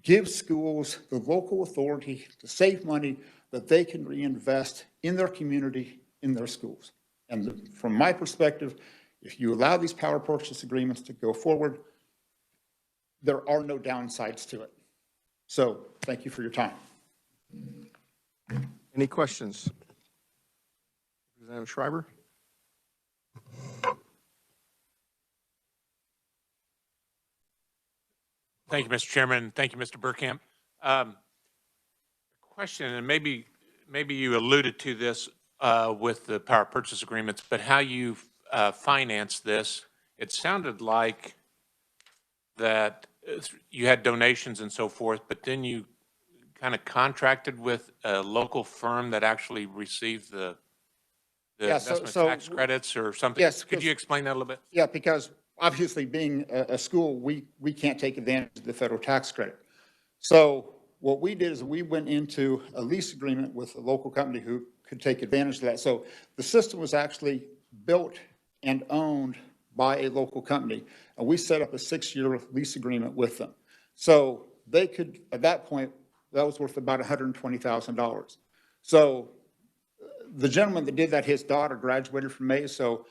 Give schools the local authority to save money that they can reinvest in their community, in their schools. And from my perspective, if you allow these power purchase agreements to go forward, there are no downsides to it. So thank you for your time. Any questions? Representative Schreiber? Thank you, Mr. Chairman. Thank you, Mr. Burkamp. Question, and maybe you alluded to this with the power purchase agreements, but how you finance this, it sounded like that you had donations and so forth, but then you kind of contracted with a local firm that actually received the investment tax credits or something. Yes. Could you explain that a little bit? Yeah, because obviously being a school, we can't take advantage of the federal tax credit. So what we did is we went into a lease agreement with a local company who could take advantage of that. So the system was actually built and owned by a local company, and we set up a 6-year lease agreement with them. So they could, at that point, that was worth about $120,000. So the gentleman that did that, his daughter graduated from Mays, so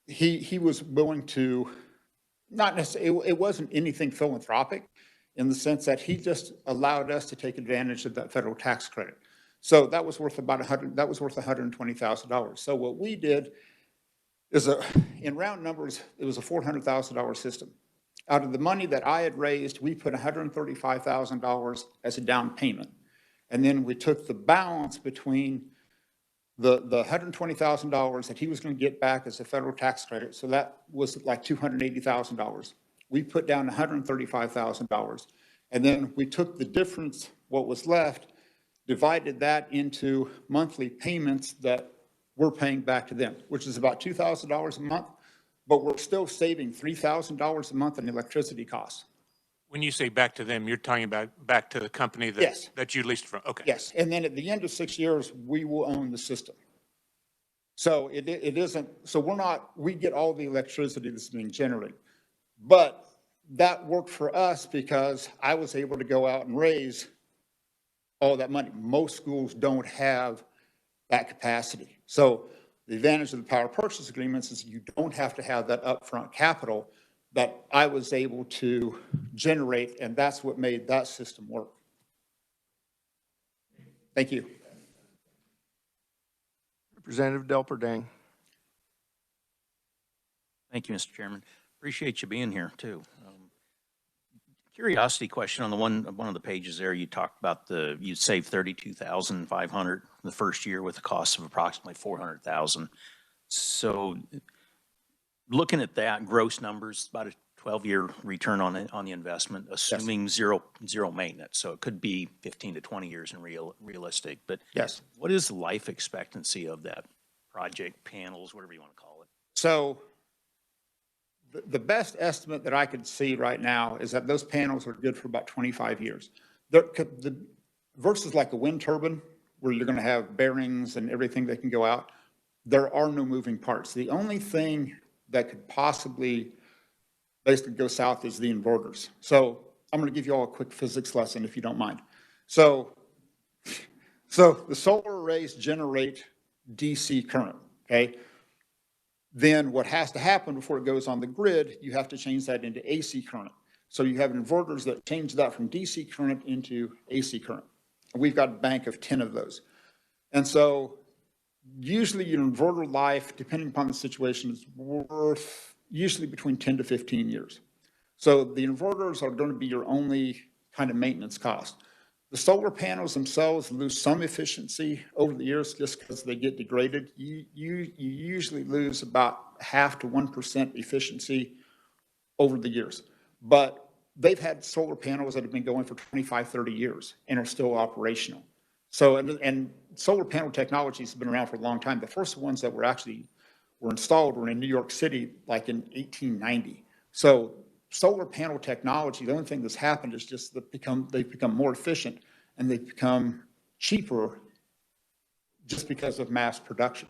he was willing to, not necessarily, it wasn't anything philanthropic in the sense that he just allowed us to take advantage of that federal tax credit. So that was worth about $120,000. So what we did is, in round numbers, it was a $400,000 system. Out of the money that I had raised, we put $135,000 as a down payment. And then we took the balance between the $120,000 that he was going to get back as a federal tax credit. So that was like $280,000. We put down $135,000. And then we took the difference, what was left, divided that into monthly payments that we're paying back to them, which is about $2,000 a month, but we're still saving $3,000 a month in electricity costs. When you say back to them, you're talking about back to the company that, Yes. that you leased from? Okay. Yes, and then at the end of 6 years, we will own the system. So it isn't, so we get all the electricity that's being generated. But that worked for us because I was able to go out and raise all that money. Most schools don't have that capacity. So the advantage of the power purchase agreements is you don't have to have that upfront capital that I was able to generate, and that's what made that system work. Thank you. Representative Delperdang. Thank you, Mr. Chairman. Appreciate you being here, too. Curiosity question on one of the pages there, you talked about you saved $32,500 the first year with a cost of approximately $400,000. So looking at that, gross numbers, about a 12-year return on the investment, assuming zero maintenance. So it could be 15 to 20 years in realistic. But Yes. What is the life expectancy of that project, panels, whatever you want to call it? So the best estimate that I could see right now is that those panels are good for about 25 years. Versus like a wind turbine, where you're going to have bearings and everything that can go out, there are no moving parts. The only thing that could possibly basically go south is the inverters. So I'm going to give you all a quick physics lesson, if you don't mind. So the solar arrays generate DC current, okay? Then what has to happen before it goes on the grid, you have to change that into AC current. So you have inverters that change that from DC current into AC current. And we've got a bank of 10 of those. And so usually your inverter life, depending upon the situation, is worth usually between 10 to 15 years. So the inverters are going to be your only kind of maintenance cost. The solar panels themselves lose some efficiency over the years just because they get degraded. You usually lose about 0.5 to 1% efficiency over the years. But they've had solar panels that have been going for 25, 30 years and are still operational. So, and solar panel technology has been around for a long time. The first ones that were installed were in New York City, like in 1890. So solar panel technology, the only thing that's happened is just that they've become more efficient and they've become cheaper just because of mass production.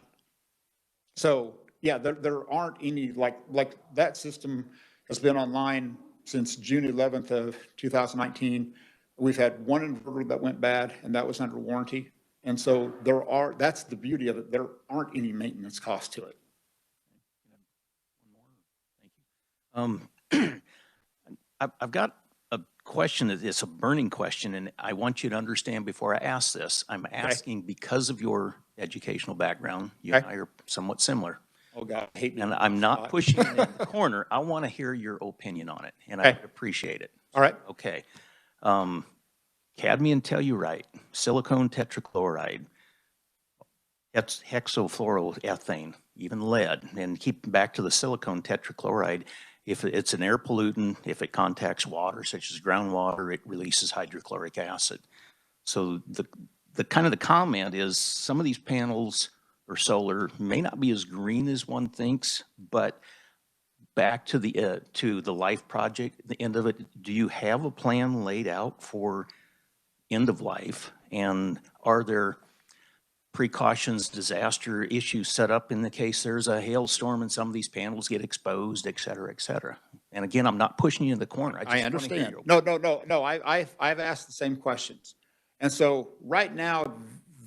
So yeah, there aren't any, like that system has been online since June 11th of 2019. We've had one inverter that went bad and that was under warranty. And so that's the beauty of it. There aren't any maintenance costs to it. I've got a question that is a burning question, and I want you to understand before I ask this. I'm asking because of your educational background. You and I are somewhat similar. Oh, God, I hate me. And I'm not pushing you in the corner. I want to hear your opinion on it, and I appreciate it. All right. Okay. Cadmium tellurite, silicone tetrachloride, hexafluoroethane, even lead. And keep back to the silicone tetrachloride. If it's an air pollutant, if it contacts water, such as groundwater, it releases hydrochloric acid. So the kind of the comment is some of these panels or solar may not be as green as one thinks, but back to the life project, the end of it, do you have a plan laid out for end of life? And are there precautions, disaster issues set up in the case there's a hailstorm and some of these panels get exposed, et cetera, et cetera? And again, I'm not pushing you in the corner. I understand. No, I've asked the same questions. And so right now,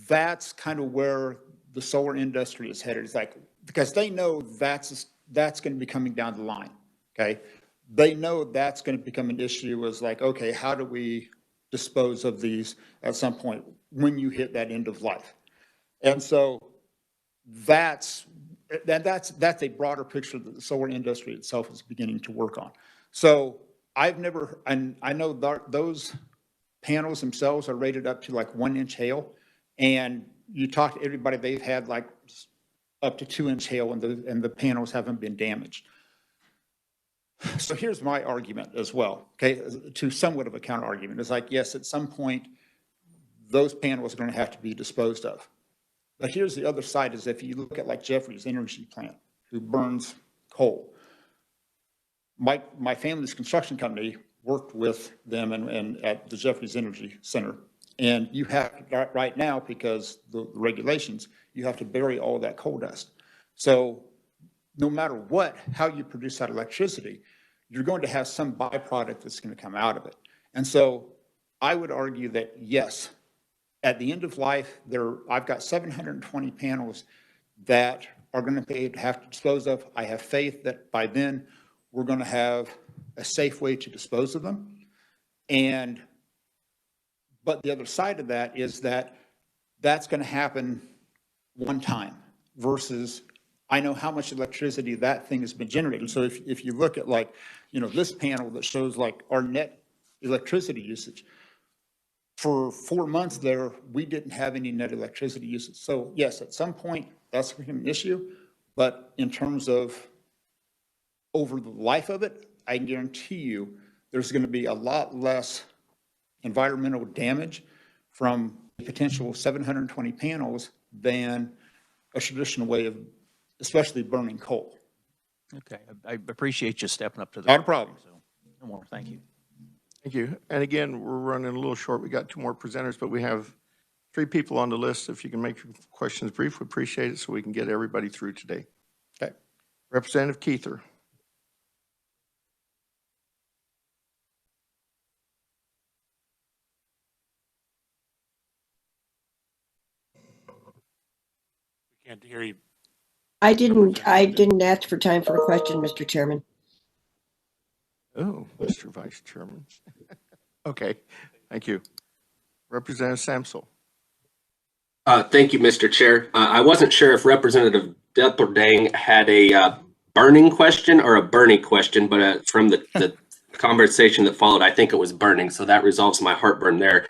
that's kind of where the solar industry is headed. It's like, because they know that's going to be coming down the line, okay? They know that's going to become an issue is like, okay, how do we dispose of these at some point when you hit that end of life? And so that's a broader picture that the solar industry itself is beginning to work on. So I know those panels themselves are rated up to like 1-inch hail. And you talk to everybody, they've had like up to 2-inch hail and the panels haven't been damaged. So here's my argument as well, okay, to somewhat of a counter argument. It's like, yes, at some point, those panels are going to have to be disposed of. But here's the other side is if you look at like Jeffrey's energy plant, who burns coal. My family's construction company worked with them and at the Jeffrey's Energy Center. And you have, right now, because the regulations, you have to bury all that coal dust. So no matter what, how you produce that electricity, you're going to have some byproduct that's going to come out of it. And so I would argue that, yes, at the end of life, I've got 720 panels that are going to have to dispose of. I have faith that by then we're going to have a safe way to dispose of them. But the other side of that is that that's going to happen one time versus I know how much electricity that thing has been generated. So if you look at like, this panel that shows like our net electricity usage, for 4 months there, we didn't have any net electricity usage. So yes, at some point that's become an issue, but in terms of over the life of it, I guarantee you there's going to be a lot less environmental damage from potential 720 panels than a traditional way of, especially burning coal. Okay, I appreciate you stepping up to the. Not a problem. So, no more, thank you. Thank you. And again, we're running a little short. We got 2 more presenters, but we have 3 people on the list. If you can make your questions brief, we appreciate it so we can get everybody through today. Okay. Representative Keither. Can't hear you. I didn't ask for time for a question, Mr. Chairman. Oh, Mr. Vice Chairman. Okay, thank you. Representative Samsel. Thank you, Mr. Chair. I wasn't sure if Representative Depperdang had a burning question or a Bernie question, but from the conversation that followed, I think it was burning, so that resolves my heartburn there.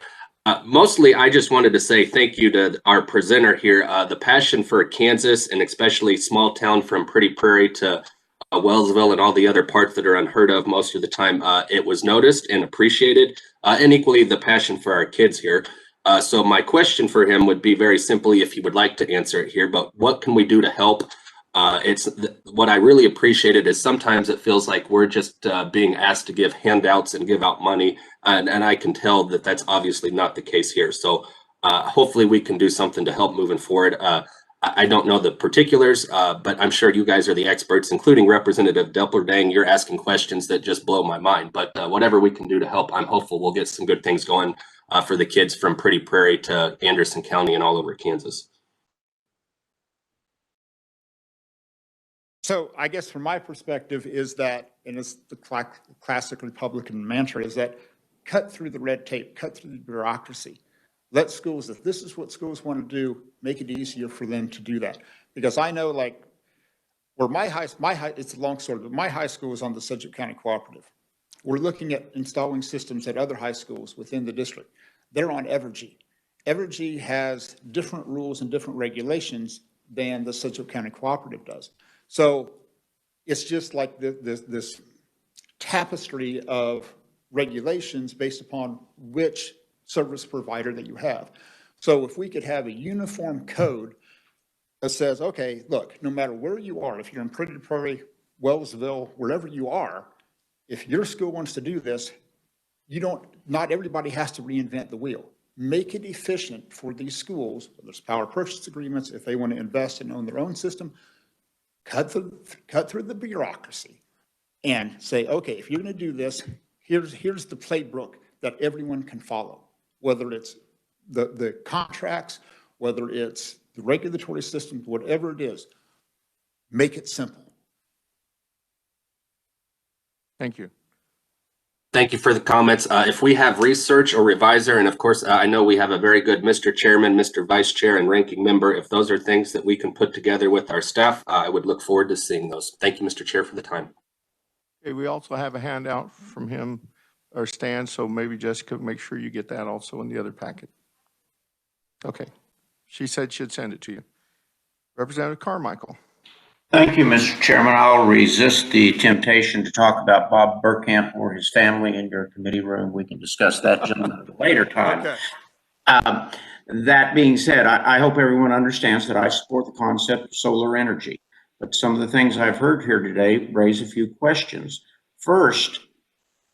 Mostly, I just wanted to say thank you to our presenter here. The passion for Kansas, and especially small town from Pretty Prairie to Wellsville and all the other parts that are unheard of most of the time, it was noticed and appreciated, and equally the passion for our kids here. So my question for him would be very simply, if he would like to answer it here, but what can we do to help? What I really appreciated is sometimes it feels like we're just being asked to give handouts and give out money, and I can tell that that's obviously not the case here. So hopefully we can do something to help moving forward. I don't know the particulars, but I'm sure you guys are the experts, including Representative Depperdang. You're asking questions that just blow my mind, but whatever we can do to help, I'm hopeful we'll get some good things going for the kids from Pretty Prairie to Anderson County and all over Kansas. So I guess from my perspective is that, and it's the classic Republican mantra, is that cut through the red tape, cut through the bureaucracy. Let schools, if this is what schools want to do, make it easier for them to do that. Because I know like where my high, it's a long story, but my high school is on the Sedgwick County Cooperative. We're looking at installing systems at other high schools within the district. They're on Evergy. Evergy has different rules and different regulations than the Sedgwick County Cooperative does. So it's just like this tapestry of regulations based upon which service provider that you have. So if we could have a uniform code that says, okay, look, no matter where you are, if you're in Pretty Prairie, Wellsville, wherever you are, if your school wants to do this, not everybody has to reinvent the wheel. Make it efficient for these schools, whether it's power purchase agreements, if they want to invest and own their own system, cut through the bureaucracy and say, okay, if you're going to do this, here's the playbook that everyone can follow, whether it's the contracts, whether it's the regulatory system, whatever it is, make it simple. Thank you. Thank you for the comments. If we have research or reviser, and of course, I know we have a very good Mr. Chairman, Mr. Vice Chair, and Ranking Member. If those are things that we can put together with our staff, I would look forward to seeing those. Thank you, Mr. Chair, for the time. Okay, we also have a handout from him, or Stan, so maybe Jessica, make sure you get that also in the other packet. Okay. She said she'd send it to you. Representative Carmichael. Thank you, Mr. Chairman. I'll resist the temptation to talk about Bob Burkamp or his family in your committee room. We can discuss that gentleman at a later time. Okay. That being said, I hope everyone understands that I support the concept of solar energy. But some of the things I've heard here today raise a few questions. First,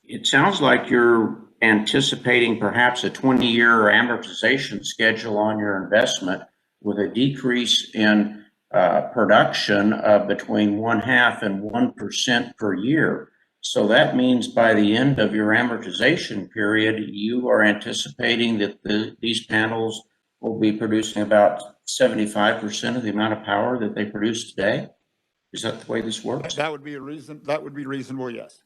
it sounds like you're anticipating perhaps a 20-year amortization schedule on your investment with a decrease in production of between 0.5% and 1% per year. So that means by the end of your amortization period, you are anticipating that these panels will be producing about 75% of the amount of power that they produce today? Is that the way this works? That would be a reason, that would be reasonable, yes.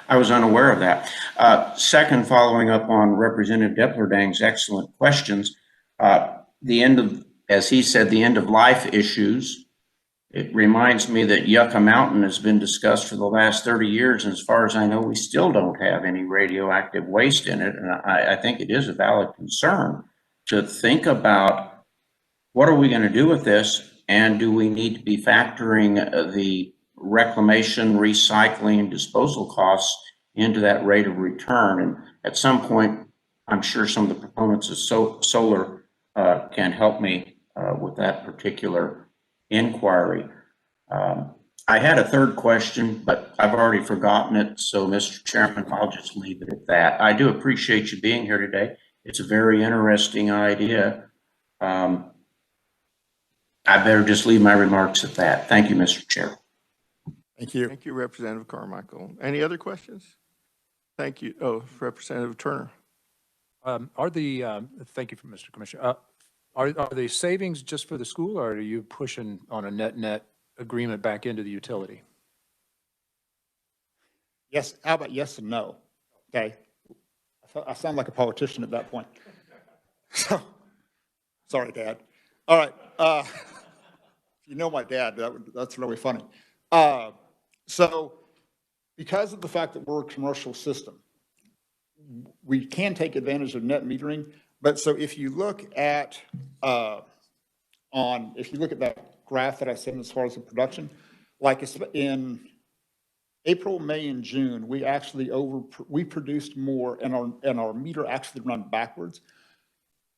I was unaware of that. Second, following up on Representative Deplerdang's excellent questions, the end of, as he said, the end of life issues. It reminds me that Yucca Mountain has been discussed for the last 30 years. And as far as I know, we still don't have any radioactive waste in it. And I think it is a valid concern to think about what are we going to do with this? And do we need to be factoring the reclamation, recycling, and disposal costs into that rate of return? And at some point, I'm sure some of the proponents of solar can help me with that particular inquiry. I had a third question, but I've already forgotten it. So, Mr. Chairman, I'll just leave it at that. I do appreciate you being here today. It's a very interesting idea. I better just leave my remarks at that. Thank you, Mr. Chair. Thank you. Thank you, Representative Carmichael. Any other questions? Thank you. Oh, Representative Turner. Thank you, Mr. Commissioner. Are the savings just for the school, or are you pushing on a net agreement back into the utility? Yes, how about yes and no? Okay. I sound like a politician at that point. So, sorry, Dad. All right. You know my dad, that's really funny. So because of the fact that we're a commercial system, we can take advantage of net metering. But so if you look at that graph that I sent as far as the production, like in April, May, and June, we produced more, and our meter actually run backwards.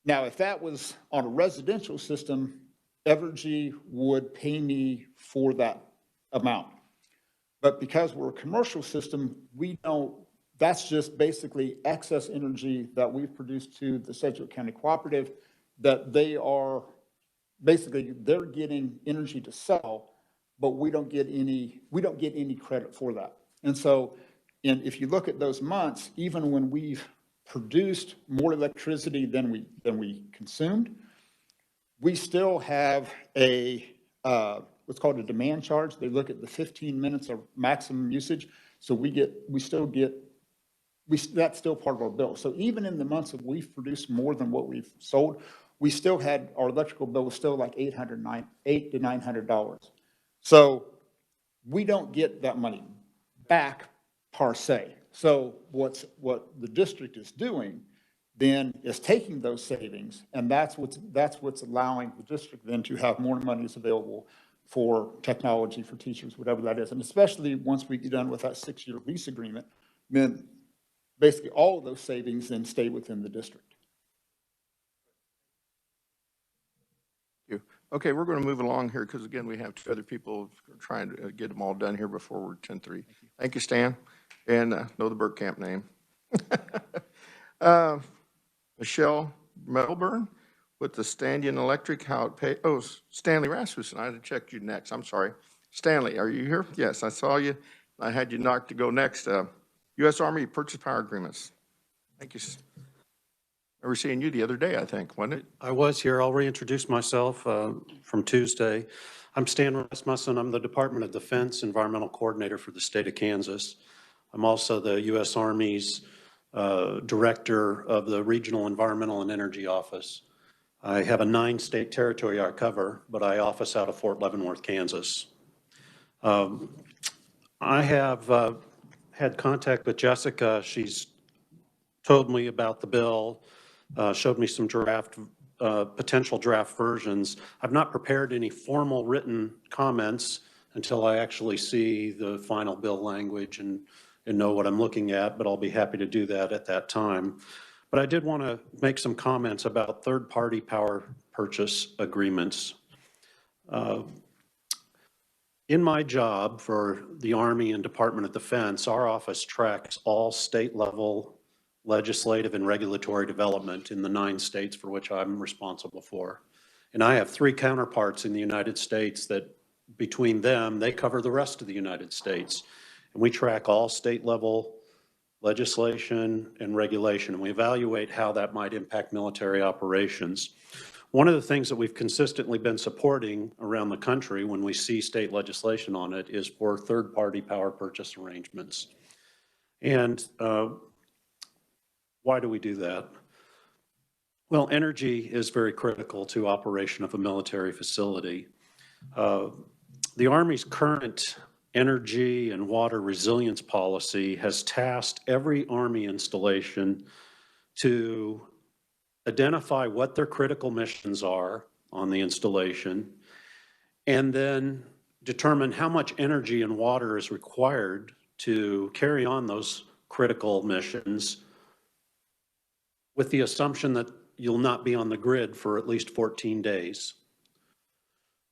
Now, if that was on a residential system, Evergy would pay me for that amount. But because we're a commercial system, that's just basically excess energy that we've produced to the Sedgwick County Cooperative that they're getting energy to sell, but we don't get any credit for that. And so, if you look at those months, even when we've produced more electricity than we consumed, we still have what's called a demand charge. They look at the 15 minutes of maximum usage. So that's still part of our bill. So even in the months that we've produced more than what we've sold, we still had, our electrical bill was still like $800 to $900. So we don't get that money back per se. So what the district is doing then is taking those savings, and that's what's allowing the district then to have more monies available for technology, for teachers, whatever that is. And especially once we get done with that 6-year lease agreement, then basically all of those savings then stay within the district. Thank you. Okay, we're going to move along here because, again, we have 2 other people trying to get them all done here before we're 10:03. Thank you, Stan. And know the Burkamp name. Michelle Melbourne with the Stanton Electric, how it pay. Oh, Stanley Rasmussen, I had to check you next. I'm sorry. Stanley, are you here? Yes, I saw you. I had you knocked to go next. U.S. Army purchase power agreements. Thank you. I was seeing you the other day, I think, wasn't it? I was here. I'll reintroduce myself from Tuesday. I'm Stan Rasmussen. I'm the Department of Defense Environmental Coordinator for the state of Kansas. I'm also the U.S. Army's Director of the Regional Environmental and Energy Office. I have a 9-state territory I cover, but I office out of Fort Leavenworth, Kansas. I have had contact with Jessica. She's told me about the bill, showed me some potential draft versions. I've not prepared any formal written comments until I actually see the final bill language and know what I'm looking at, but I'll be happy to do that at that time. But I did want to make some comments about third-party power purchase agreements. In my job for the Army and Department of Defense, our office tracks all state-level legislative and regulatory development in the 9 states for which I'm responsible for. And I have 3 counterparts in the United States that between them, they cover the rest of the United States. And we track all state-level legislation and regulation, and we evaluate how that might impact military operations. One of the things that we've consistently been supporting around the country when we see state legislation on it is for third-party power purchase arrangements. And why do we do that? Well, energy is very critical to operation of a military facility. The Army's current energy and water resilience policy has tasked every Army installation to identify what their critical missions are on the installation, and then determine how much energy and water is required to carry on those critical missions, with the assumption that you'll not be on the grid for at least 14 days.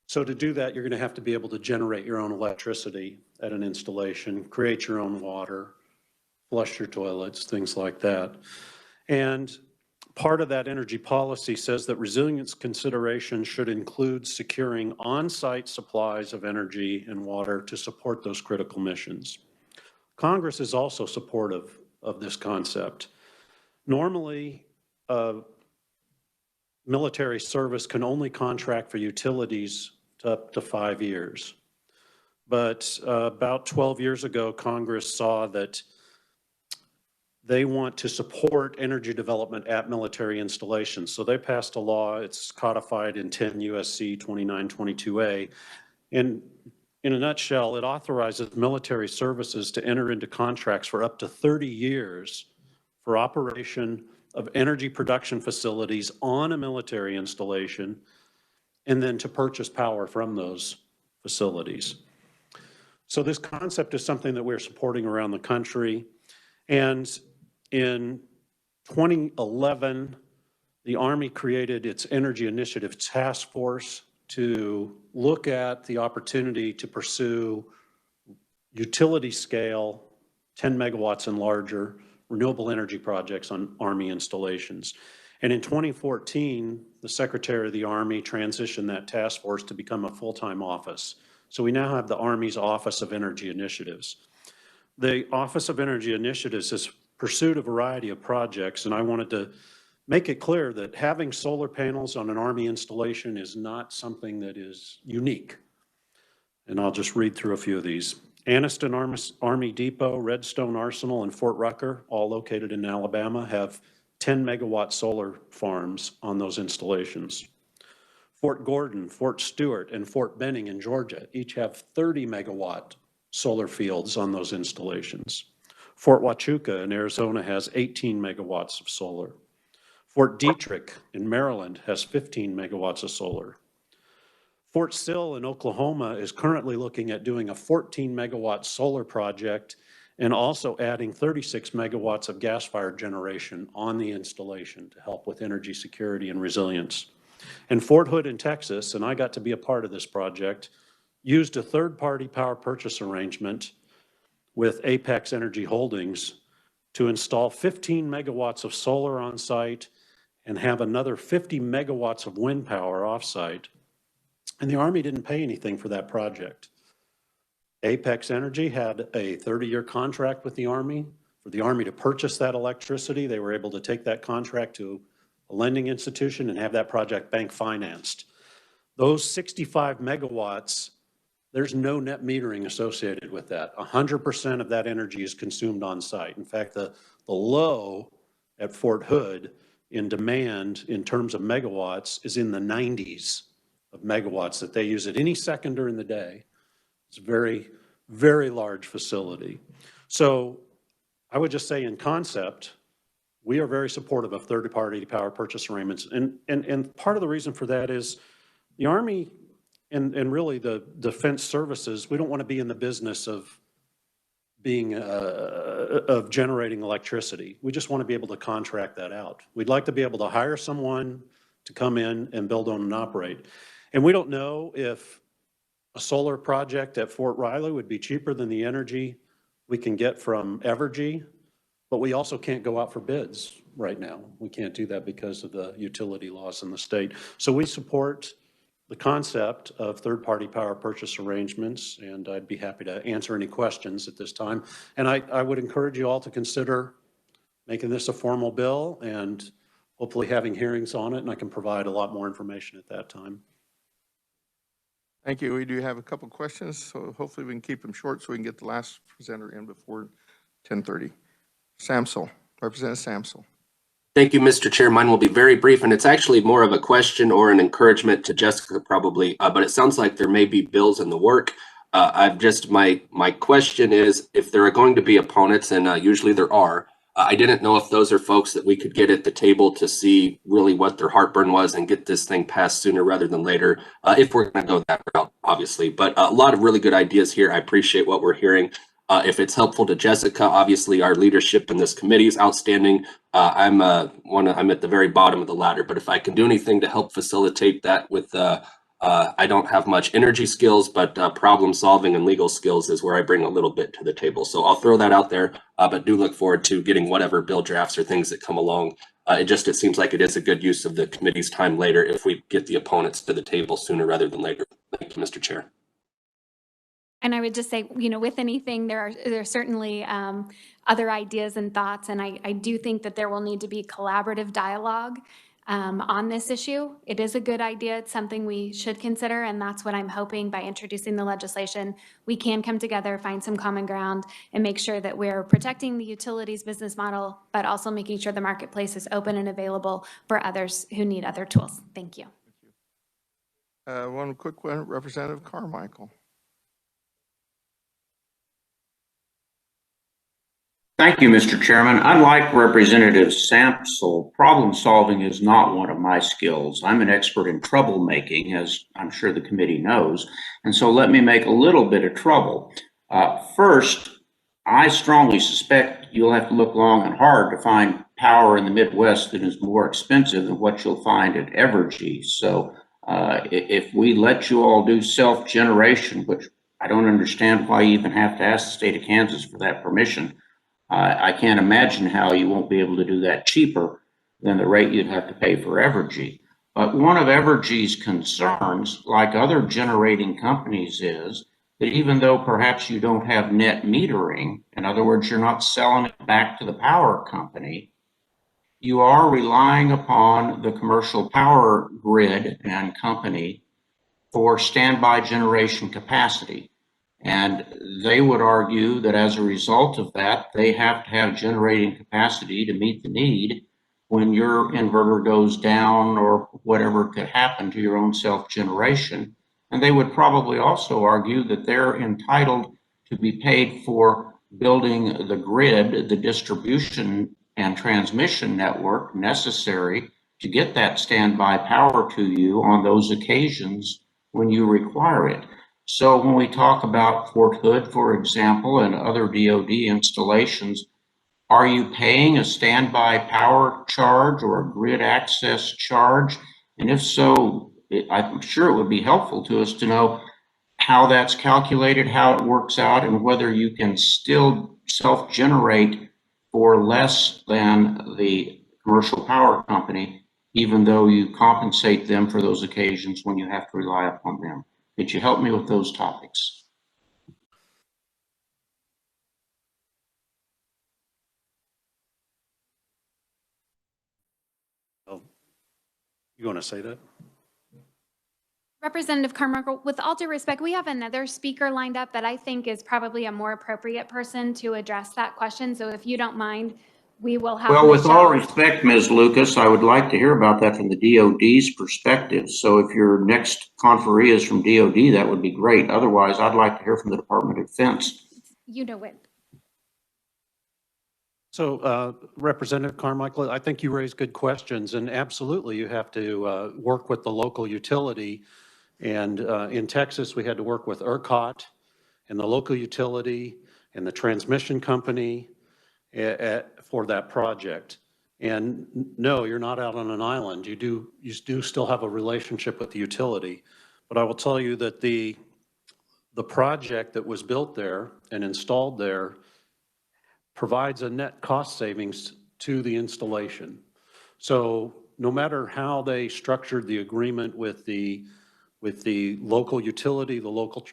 So to do that, you're going to have to be able to generate your own electricity at an installation, create your own water, flush your toilets, things like that. And part of that energy policy says that resilience considerations should include securing on-site supplies of energy and water to support those critical missions. Congress is also supportive of this concept. Normally, military service can only contract for utilities to up to 5 years. But about 12 years ago, Congress saw that they want to support energy development at military installations. So they passed a law, it's codified in 10 U.S.C. 2922A. And in a nutshell, it authorizes military services to enter into contracts for up to 30 years for operation of energy production facilities on a military installation, and then to purchase power from those facilities. So this concept is something that we're supporting around the country. And in 2011, the Army created its Energy Initiative Task Force to look at the opportunity to pursue utility scale, 10 megawatts and larger, renewable energy projects on Army installations. And in 2014, the Secretary of the Army transitioned that task force to become a full-time office. So we now have the Army's Office of Energy Initiatives. The Office of Energy Initiatives has pursued a variety of projects, and I wanted to make it clear that having solar panels on an Army installation is not something that is unique. And I'll just read through a few of these. Anniston Army Depot, Redstone Arsenal, and Fort Rucker, all located in Alabama, have 10 megawatt solar farms on those installations. Fort Gordon, Fort Stewart, and Fort Benning in Georgia each have 30 megawatt solar fields on those installations. Fort Huachuca in Arizona has 18 megawatts of solar. Fort Detrick in Maryland has 15 megawatts of solar. Fort Sill in Oklahoma is currently looking at doing a 14 megawatt solar project and also adding 36 megawatts of gas-fired generation on the installation to help with energy security and resilience. And Fort Hood in Texas, and I got to be a part of this project, used a third-party power purchase arrangement with Apex Energy Holdings to install 15 megawatts of solar on site and have another 50 megawatts of wind power off-site. And the Army didn't pay anything for that project. Apex Energy had a 30-year contract with the Army. For the Army to purchase that electricity, they were able to take that contract to a lending institution and have that project bank financed. Those 65 megawatts, there's no net metering associated with that. 100% of that energy is consumed on site. In fact, the low at Fort Hood in demand in terms of megawatts is in the 90s of megawatts that they use at any second during the day. It's a very, very large facility. So I would just say in concept, we are very supportive of third-party power purchase arrangements. And part of the reason for that is the Army and really the defense services, we don't want to be in the business of of generating electricity. We just want to be able to contract that out. We'd like to be able to hire someone to come in and build, own, and operate. And we don't know if a solar project at Fort Riley would be cheaper than the energy we can get from Evergy, but we also can't go out for bids right now. We can't do that because of the utility laws in the state. So we support the concept of third-party power purchase arrangements, and I'd be happy to answer any questions at this time. And I would encourage you all to consider making this a formal bill and hopefully having hearings on it, and I can provide a lot more information at that time. Thank you. We do have a couple questions, so hopefully we can keep them short so we can get the last presenter in before 10:30. Samsel, Representative Samsel. Thank you, Mr. Chair. Mine will be very brief, and it's actually more of a question or an encouragement to Jessica probably, but it sounds like there may be bills in the work. My question is, if there are going to be opponents, and usually there are, I didn't know if those are folks that we could get at the table to see really what their heartburn was and get this thing passed sooner rather than later, if we're going to go that route, obviously. But a lot of really good ideas here. I appreciate what we're hearing. If it's helpful to Jessica, obviously our leadership in this committee is outstanding. I'm at the very bottom of the ladder, but if I can do anything to help facilitate that with, I don't have much energy skills, but problem solving and legal skills is where I bring a little bit to the table. So I'll throw that out there, but do look forward to getting whatever bill drafts or things that come along. It seems like it is a good use of the committee's time later if we get the opponents to the table sooner rather than later. Thank you, Mr. Chair. And I would just say, with anything, there are certainly other ideas and thoughts, and I do think that there will need to be collaborative dialogue on this issue. It is a good idea. It's something we should consider, and that's what I'm hoping by introducing the legislation. We can come together, find some common ground, and make sure that we're protecting the utilities business model, but also making sure the marketplace is open and available for others who need other tools. Thank you. One quick one, Representative Carmichael. Thank you, Mr. Chairman. Unlike Representative Samsel, problem solving is not one of my skills. I'm an expert in troublemaking, as I'm sure the committee knows. And so let me make a little bit of trouble. First, I strongly suspect you'll have to look long and hard to find power in the Midwest that is more expensive than what you'll find at Evergy. So if we let you all do self-generation, which I don't understand why you even have to ask the state of Kansas for that permission, I can't imagine how you won't be able to do that cheaper than the rate you'd have to pay for Evergy. But one of Evergy's concerns, like other generating companies, is that even though perhaps you don't have net metering, in other words, you're not selling it back to the power company, you are relying upon the commercial power grid and company for standby generation capacity. And they would argue that as a result of that, they have to have generating capacity to meet the need when your inverter goes down or whatever could happen to your own self-generation. And they would probably also argue that they're entitled to be paid for building the grid, the distribution and transmission network necessary to get that standby power to you on those occasions when you require it. So when we talk about Fort Hood, for example, and other DoD installations, are you paying a standby power charge or a grid access charge? And if so, I'm sure it would be helpful to us to know how that's calculated, how it works out, and whether you can still self-generate for less than the commercial power company, even though you compensate them for those occasions when you have to rely upon them. Could you help me with those topics? Oh, you want to say that? Representative Carmichael, with all due respect, we have another speaker lined up that I think is probably a more appropriate person to address that question. So if you don't mind, we will have. Well, with all respect, Ms. Lucas, I would like to hear about that from the DoD's perspective. So if your next conferee is from DoD, that would be great. Otherwise, I'd like to hear from the Department of Defense. You know it. So Representative Carmichael, I think you raised good questions, and absolutely you have to work with the local utility. And in Texas, we had to work with ERCOT and the local utility and the transmission company for that project. And no, you're not out on an island. You do still have a relationship with the utility. But I will tell you that the project that was built there and installed there provides a net cost savings to the installation. So no matter how they structured the agreement with the local utility, the local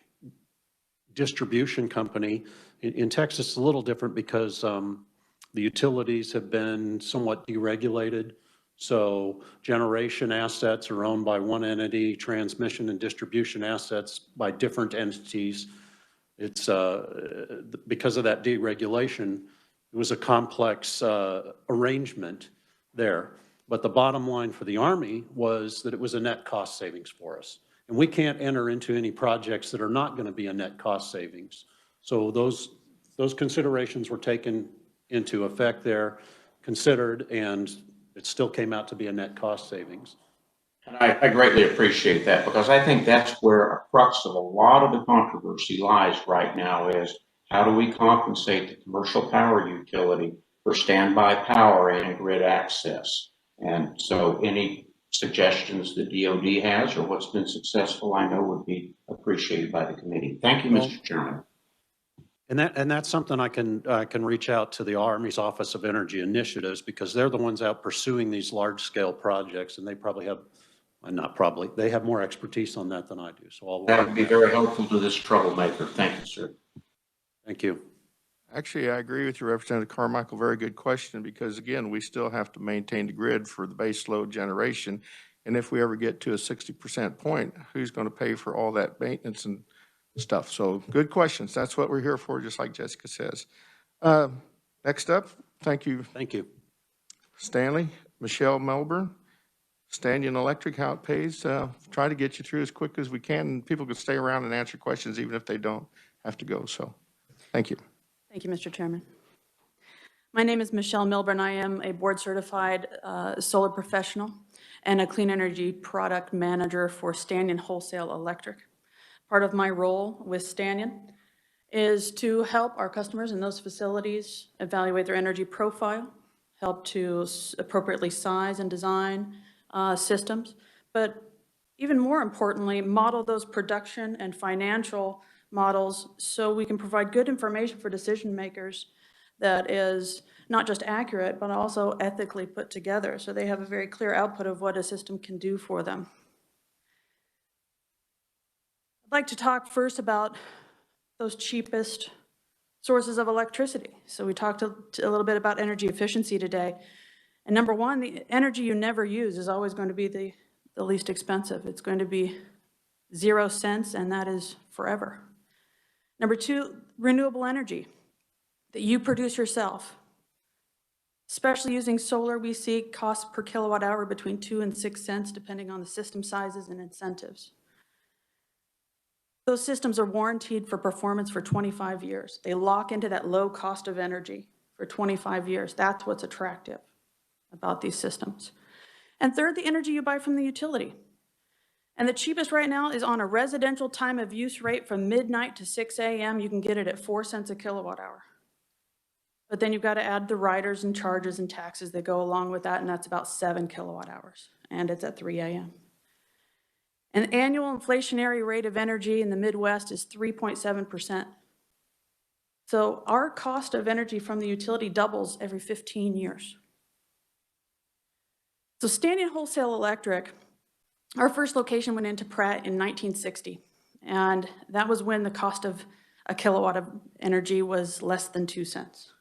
distribution company, in Texas it's a little different because the utilities have been somewhat deregulated. So generation assets are owned by one entity, transmission and distribution assets by different entities. It's because of that deregulation, it was a complex arrangement there. But the bottom line for the Army was that it was a net cost savings for us. And we can't enter into any projects that are not going to be a net cost savings. So those considerations were taken into effect there, considered, and it still came out to be a net cost savings. And I greatly appreciate that, because I think that's where a crux of a lot of the controversy lies right now is how do we compensate the commercial power utility for standby power and grid access? And so any suggestions the DOD has or what's been successful, I know would be appreciated by the committee. Thank you, Mr. Chairman. And that's something I can reach out to the Army's Office of Energy Initiatives, because they're the ones out pursuing these large scale projects, and they probably have, not probably, they have more expertise on that than I do. So that would be very helpful to this troublemaker. Thank you, sir. Thank you. Actually, I agree with you, Representative Carmichael. Very good question, because again, we still have to maintain the grid for the base load generation. And if we ever get to a 60% point, who's going to pay for all that maintenance and stuff? So good questions. That's what we're here for, just like Jessica says. Next up, thank you. Thank you. Stanley, Michelle Melbourne, Stannion Electric, how it pays. Try to get you through as quick as we can. People can stay around and answer questions even if they don't have to go. So thank you. Thank you, Mr. Chairman. My name is Michelle Milburn. I am a board-certified solar professional and a clean energy product manager for Stannion Wholesale Electric. Part of my role with Stannion is to help our customers in those facilities evaluate their energy profile, help to appropriately size and design systems, but even more importantly, model those production and financial models so we can provide good information for decision makers that is not just accurate, but also ethically put together, so they have a very clear output of what a system can do for them. I'd like to talk first about those cheapest sources of electricity. So we talked a little bit about energy efficiency today. And number one, the energy you never use is always going to be the least expensive. It's going to be 0 cents, and that is forever. Number two, renewable energy that you produce yourself. Especially using solar, we see costs per kilowatt hour between 2 and 6 cents, depending on the system sizes and incentives. Those systems are warranted for performance for 25 years. They lock into that low cost of energy for 25 years. That's what's attractive about these systems. And third, the energy you buy from the utility. And the cheapest right now is on a residential time of use rate from midnight to 6 a.m. You can get it at 4 cents a kilowatt hour. But then you've got to add the riders and charges and taxes that go along with that, and that's about 7 kilowatt hours, and it's at 3 a.m. An annual inflationary rate of energy in the Midwest is 3.7%. So our cost of energy from the utility doubles every 15 years. So Stannion Wholesale Electric, our first location went into Pratt in 1960, and that was when the cost of a kilowatt of energy was less than 2 cents.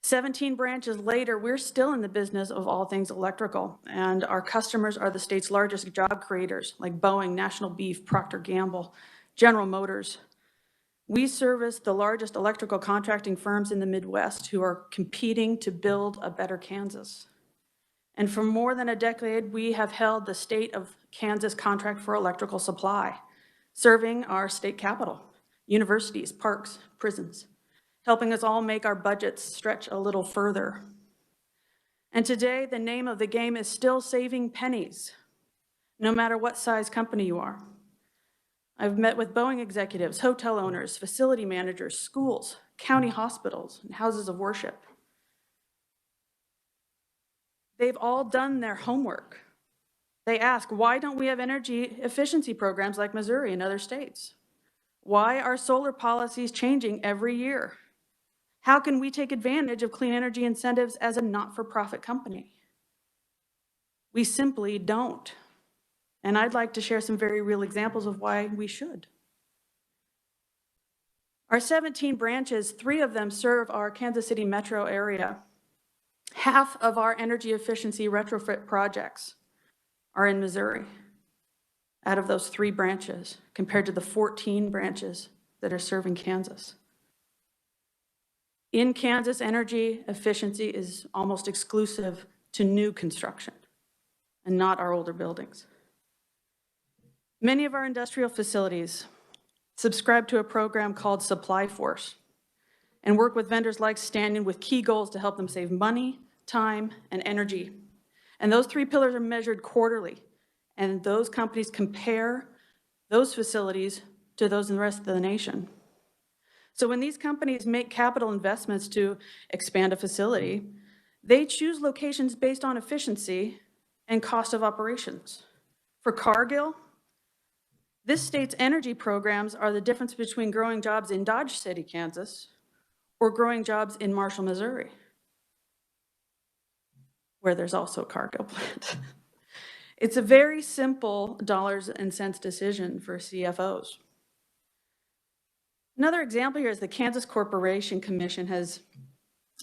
17 branches later, we're still in the business of all things electrical, and our customers are the state's largest job creators, like Boeing, National Beef, Procter & Gamble, General Motors. We service the largest electrical contracting firms in the Midwest who are competing to build a better Kansas. And for more than a decade, we have held the state of Kansas contract for electrical supply, serving our state capital, universities, parks, prisons, helping us all make our budgets stretch a little further. And today, the name of the game is still saving pennies, no matter what size company you are. I've met with Boeing executives, hotel owners, facility managers, schools, county hospitals, and houses of worship. They've all done their homework. They ask, why don't we have energy efficiency programs like Missouri and other states? Why are solar policies changing every year? How can we take advantage of clean energy incentives as a not-for-profit company? We simply don't. And I'd like to share some very real examples of why we should. Our 17 branches, 3 of them serve our Kansas City metro area. Half of our energy efficiency retrofit projects are in Missouri out of those 3 branches, compared to the 14 branches that are serving Kansas. In Kansas, energy efficiency is almost exclusive to new construction and not our older buildings. Many of our industrial facilities subscribe to a program called Supply Force and work with vendors like Stanton with key goals to help them save money, time, and energy. And those 3 pillars are measured quarterly, and those companies compare those facilities to those in the rest of the nation. So when these companies make capital investments to expand a facility, they choose locations based on efficiency and cost of operations. For Cargill, this state's energy programs are the difference between growing jobs in Dodge City, Kansas, or growing jobs in Marshall, Missouri, where there's also a Cargill plant. It's a very simple dollars and cents decision for CFOs. Another example here is the Kansas Corporation Commission has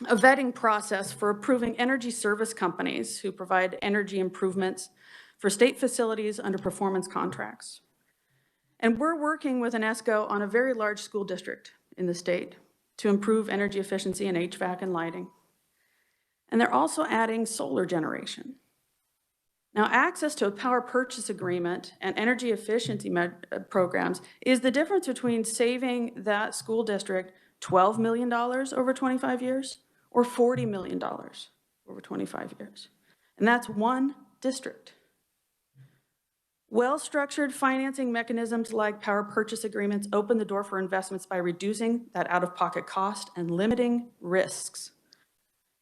a vetting process for approving energy service companies who provide energy improvements for state facilities under performance contracts. And we're working with an ESCO on a very large school district in the state to improve energy efficiency in HVAC and lighting. And they're also adding solar generation. Now, access to a power purchase agreement and energy efficiency programs is the difference between saving that school district $12 million over 25 years or $40 million over 25 years. And that's one district. Well-structured financing mechanisms like power purchase agreements open the door for investments by reducing that out-of-pocket cost and limiting risks.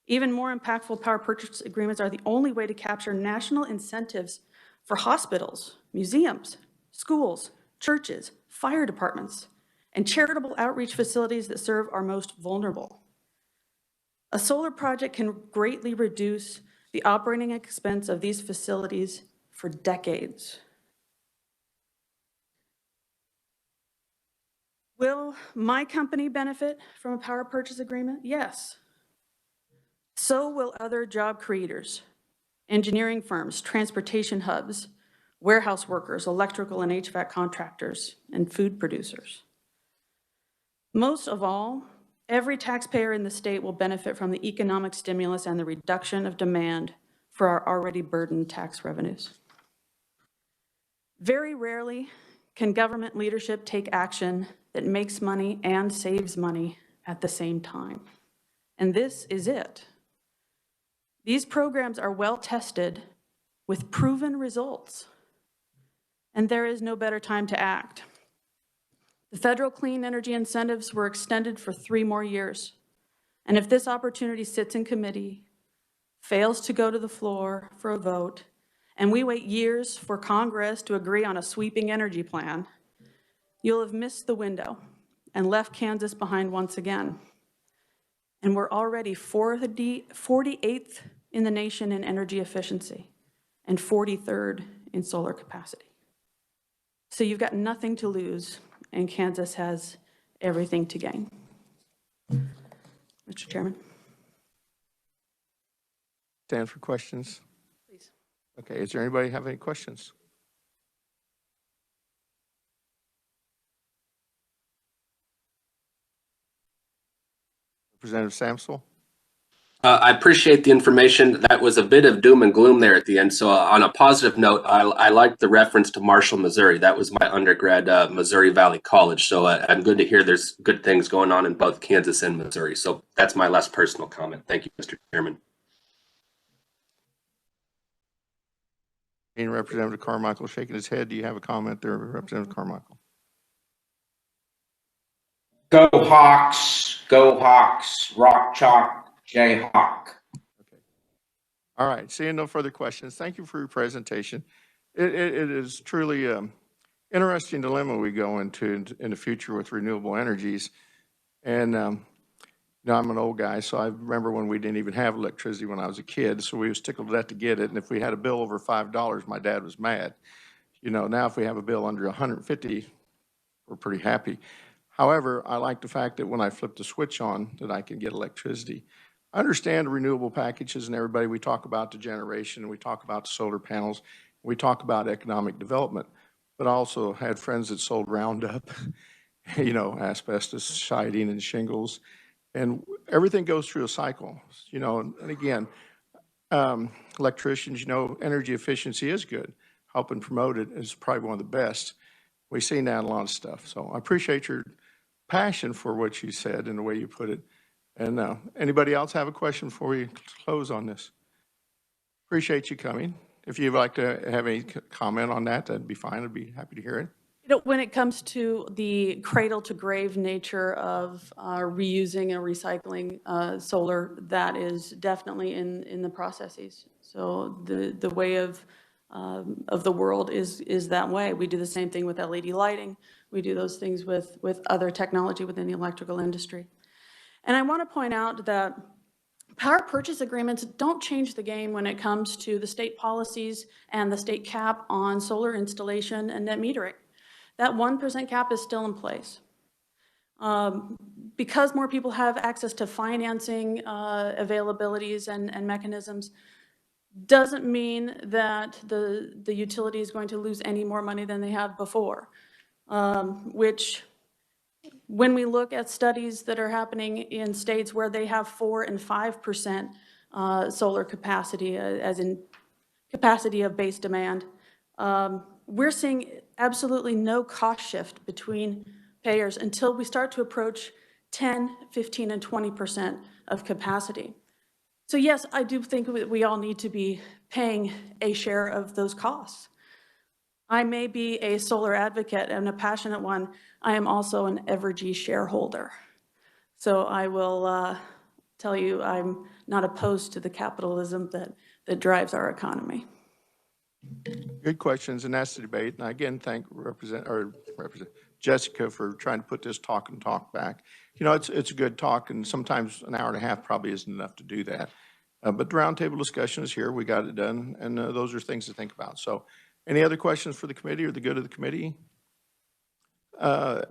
Even more impactful power purchase agreements are the only way to capture national incentives for hospitals, museums, schools, churches, fire departments, and charitable outreach facilities that serve our most vulnerable. A solar project can greatly reduce the operating expense of these facilities for decades. Will my company benefit from a power purchase agreement? Yes. So will other job creators, engineering firms, transportation hubs, warehouse workers, electrical and HVAC contractors, and food producers. Most of all, every taxpayer in the state will benefit from the economic stimulus and the reduction of demand for our already burdened tax revenues. Very rarely can government leadership take action that makes money and saves money at the same time. And this is it. These programs are well tested with proven results, and there is no better time to act. The federal clean energy incentives were extended for 3 more years, and if this opportunity sits in committee, fails to go to the floor for a vote, and we wait years for Congress to agree on a sweeping energy plan, you'll have missed the window and left Kansas behind once again. And we're already 48th in the nation in energy efficiency and 43rd in solar capacity. So you've got nothing to lose, and Kansas has everything to gain. Mr. Chairman. Stand for questions. Please. Okay, is there anybody have any questions? Representative Samsel? I appreciate the information. That was a bit of doom and gloom there at the end. So on a positive note, I liked the reference to Marshall, Missouri. That was my undergrad, Missouri Valley College. So I'm good to hear there's good things going on in both Kansas and Missouri. So that's my less personal comment. Thank you, Mr. Chairman. Representative Carmichael shaking his head. Do you have a comment there, Representative Carmichael? Go Hawks, Rock Chalk, Jayhawk. All right, seeing no further questions, thank you for your presentation. It is truly interesting dilemma we go into in the future with renewable energies. And you know, I'm an old guy, so I remember when we didn't even have electricity when I was a kid, so we was tickled to death to get it. And if we had a bill over $5, my dad was mad. You know, now if we have a bill under 150, we're pretty happy. However, I like the fact that when I flip the switch on, that I can get electricity. I understand renewable packages and everybody, we talk about the generation, we talk about the solar panels, we talk about economic development, but I also had friends that sold Roundup, you know, asbestos, siding and shingles, and everything goes through a cycle, you know, and again, electricians, you know, energy efficiency is good. Helping promote it is probably one of the best. We've seen that in a lot of stuff. So I appreciate your passion for what you said and the way you put it. And anybody else have a question before we close on this? Appreciate you coming. If you'd like to have any comment on that, that'd be fine. I'd be happy to hear it. You know, when it comes to the cradle to grave nature of reusing and recycling solar, that is definitely in the processes. So the way of the world is that way. We do the same thing with LED lighting. We do those things with other technology within the electrical industry. And I want to point out that power purchase agreements don't change the game when it comes to the state policies and the state cap on solar installation and net metering. That 1% cap is still in place. Because more people have access to financing availabilities and mechanisms, doesn't mean that the utility is going to lose any more money than they have before, which when we look at studies that are happening in states where they have 4 and 5% solar capacity, as in capacity of base demand, we're seeing absolutely no cost shift between payers until we start to approach 10, 15, and 20% of capacity. So yes, I do think we all need to be paying a share of those costs. I may be a solar advocate and a passionate one. I am also an Evergy shareholder. So I will tell you I'm not opposed to the capitalism that drives our economy. Good questions, and that's the debate. And I again, thank Jessica for trying to put this talk and talk back. You know, it's a good talk, and sometimes an hour and a half probably isn't enough to do that. But the roundtable discussion is here. We got it done, and those are things to think about. So any other questions for the committee or the good of the committee? I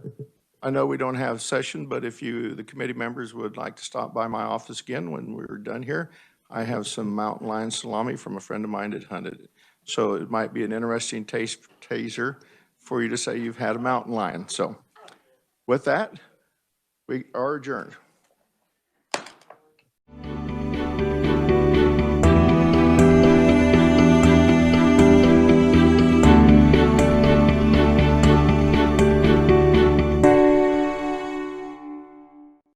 know we don't have session, but if the committee members would like to stop by my office again when we're done here, I have some mountain lion salami from a friend of mine that hunted it. So it might be an interesting taster for you to say you've had a mountain lion. So with that, we are adjourned.